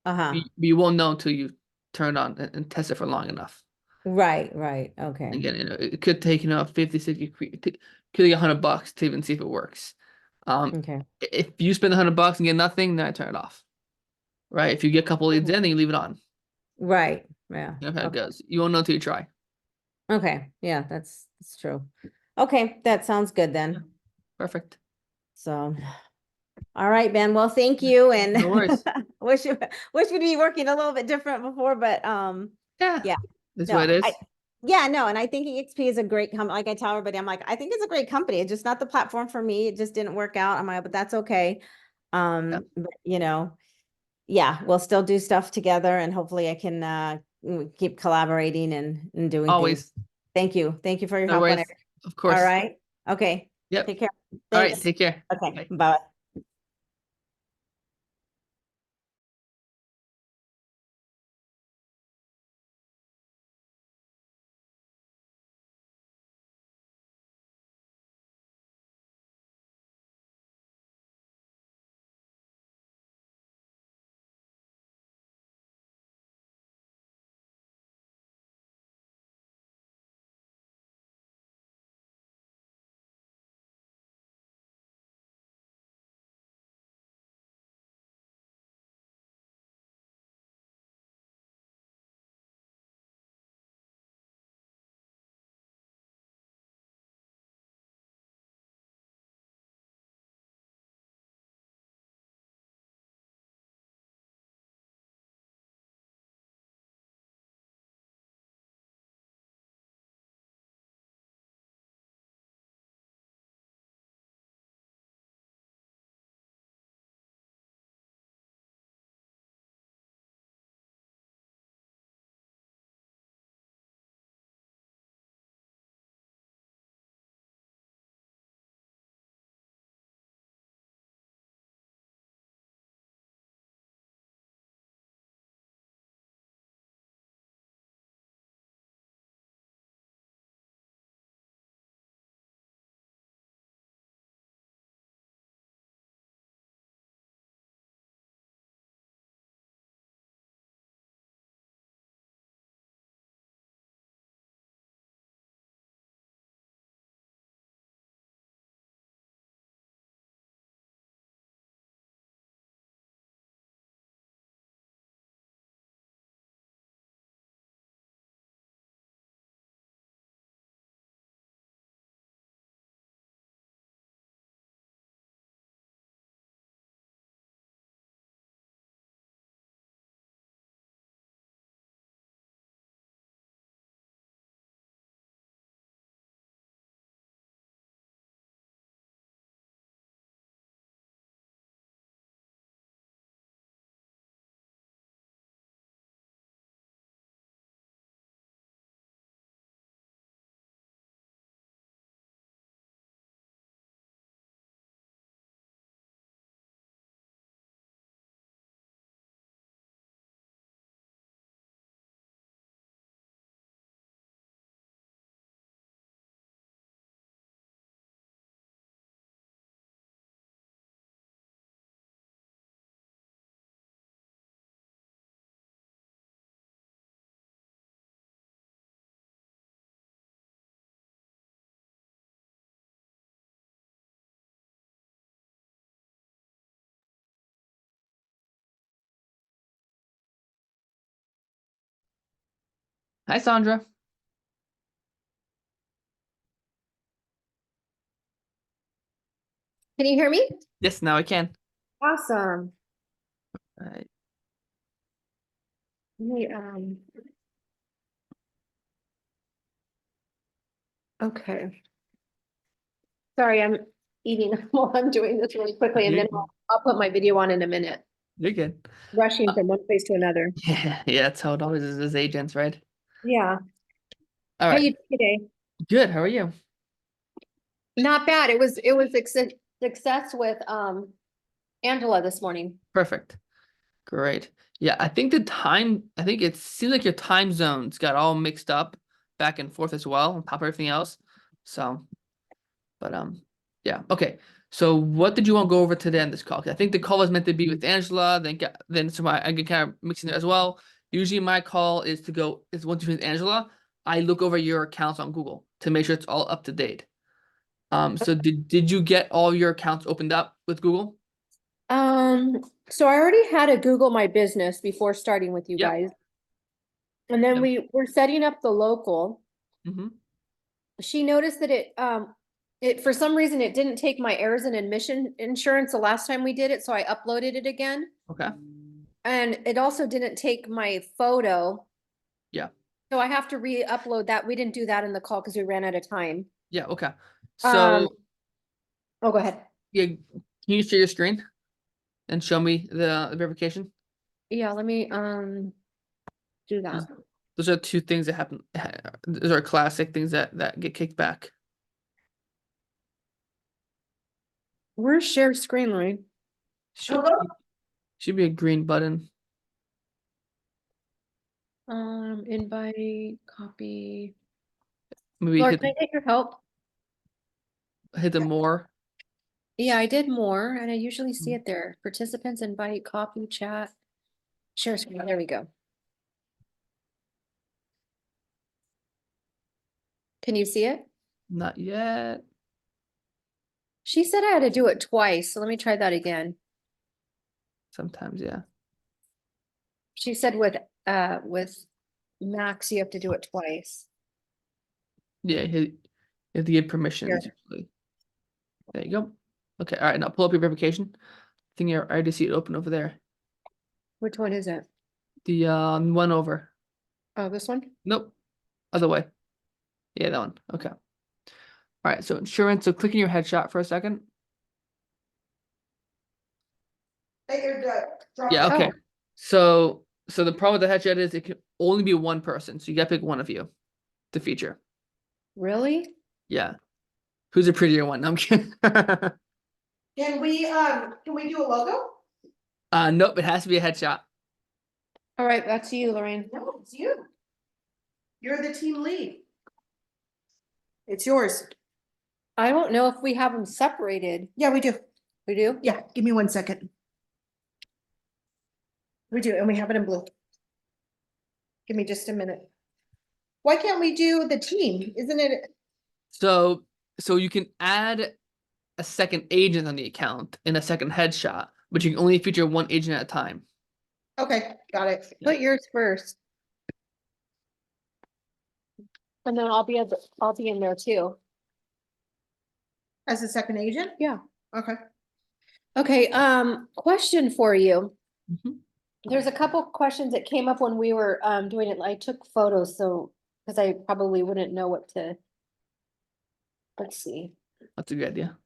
Uh-huh. You won't know until you turn it on and test it for long enough. Right. Okay. Again, it could take, 50, 60, could take $100 to even see if it works. Okay. If you spend $100 and get nothing, then I turn it off. Right? If you get a couple leads in, then you leave it on. Right. Yeah. You know how it Okay. goes. You won't know until you try. Okay. Yeah, that's true. Okay, that sounds good then. Perfect. So, all right, Ben. Well, thank you, and No worries. wish we'd be working a little bit different before, but Yeah. yeah. That's No, what it is. and I think EXP is a great company. Like I tell everybody, I'm like, I think it's a great company. It's just not the platform for me. It just didn't work out. I'm like, but that's okay. But, yeah, we'll still do stuff together, and hopefully I can keep collaborating and doing Always. things. Thank you for your No help on worries. it. Of course. All right. Okay. Yep. Take care. All right. Thanks. Take care. Okay. Bye. Bye. Hi, Sandra. Can you hear me? Yes, now I can. Awesome. All right. Let me, okay. Sorry, I'm eating while I'm doing this really quickly, and You're then good. I'll put my video on in a minute. You're good. Rushing from one place to another. Yeah, yeah, that's how it always is as agents, right? Yeah. All How right. you doing today? Good. How are you? Not bad. It was success with Angela this morning. Perfect. Great. Yeah, I think it seems like your time zones got all mixed up back and forth as well on top of everything else. So, but yeah. Okay. So what did you want to go over today on this call? 'Cause I think the call was meant to be with Angela, then so I get kind of mixing it as well. Usually my call is once you with Angela, I look over your accounts on Google to make sure it's all up to date. So did you get all your accounts opened up with Google? So I already had a Google My Business before starting with you Yep. guys. And then Yep. we were setting up the local. Mm-hmm. She noticed that it for some reason it didn't take my errors and admission insurance the last time we did it, so I uploaded it again. Okay. And it also didn't take my photo. Yeah. So I have to re-upload that. We didn't do that in the call because we ran out of time. Yeah. Okay. So Oh, go ahead. yeah, can you share your screen and show me the verification? Yeah, let me do that. Those are two things that happen. Those are classic things that get kicked back. Where's share screen, Lorraine? Should be a green button. Invite, copy. Maybe Laura, can I take your help? hit the more. Yeah, I did more, and I usually see Mhm. it there. Participants invite, copy, chat, share screen. There we go. Can you see it? Not yet. She said I had to do it twice, so let me try that again. Sometimes, yeah. She said with Max, you have to do it twice. Yeah, you have to give permissions usually. There you go. Okay, all right, now pull up your verification. I think I already see it open over there. Which one is it? The one over. Oh, this one? Nope. Other way. Yeah, that one. Okay. All right, so insurance. So click in your headshot for a second. Yeah, okay. So the problem with the headshot is it can only be one person, so you gotta pick one of you to feature. Really? Yeah. Who's a prettier one? No, I'm kidding. Can we do a logo? Nope, it has to be a headshot. All right, that's you, Lorraine. No, it's you. You're the team lead. It's yours. I don't know if we have them separated. Yeah, we do. We do? Yeah, give me 1 second. We do, and we have it in blue. Give me just a minute. Why can't we do the team? Isn't it? So you can add a second agent on the account in a second headshot, but you can only feature one agent at a time. Okay, got it. Put yours first. And then I'll be in there too. As a second agent? Yeah. Okay. Okay, question for you. Mhm. There's a couple questions that came up when we were doing it. I took photos, so because I probably wouldn't know what to. Let's see. That's a good idea.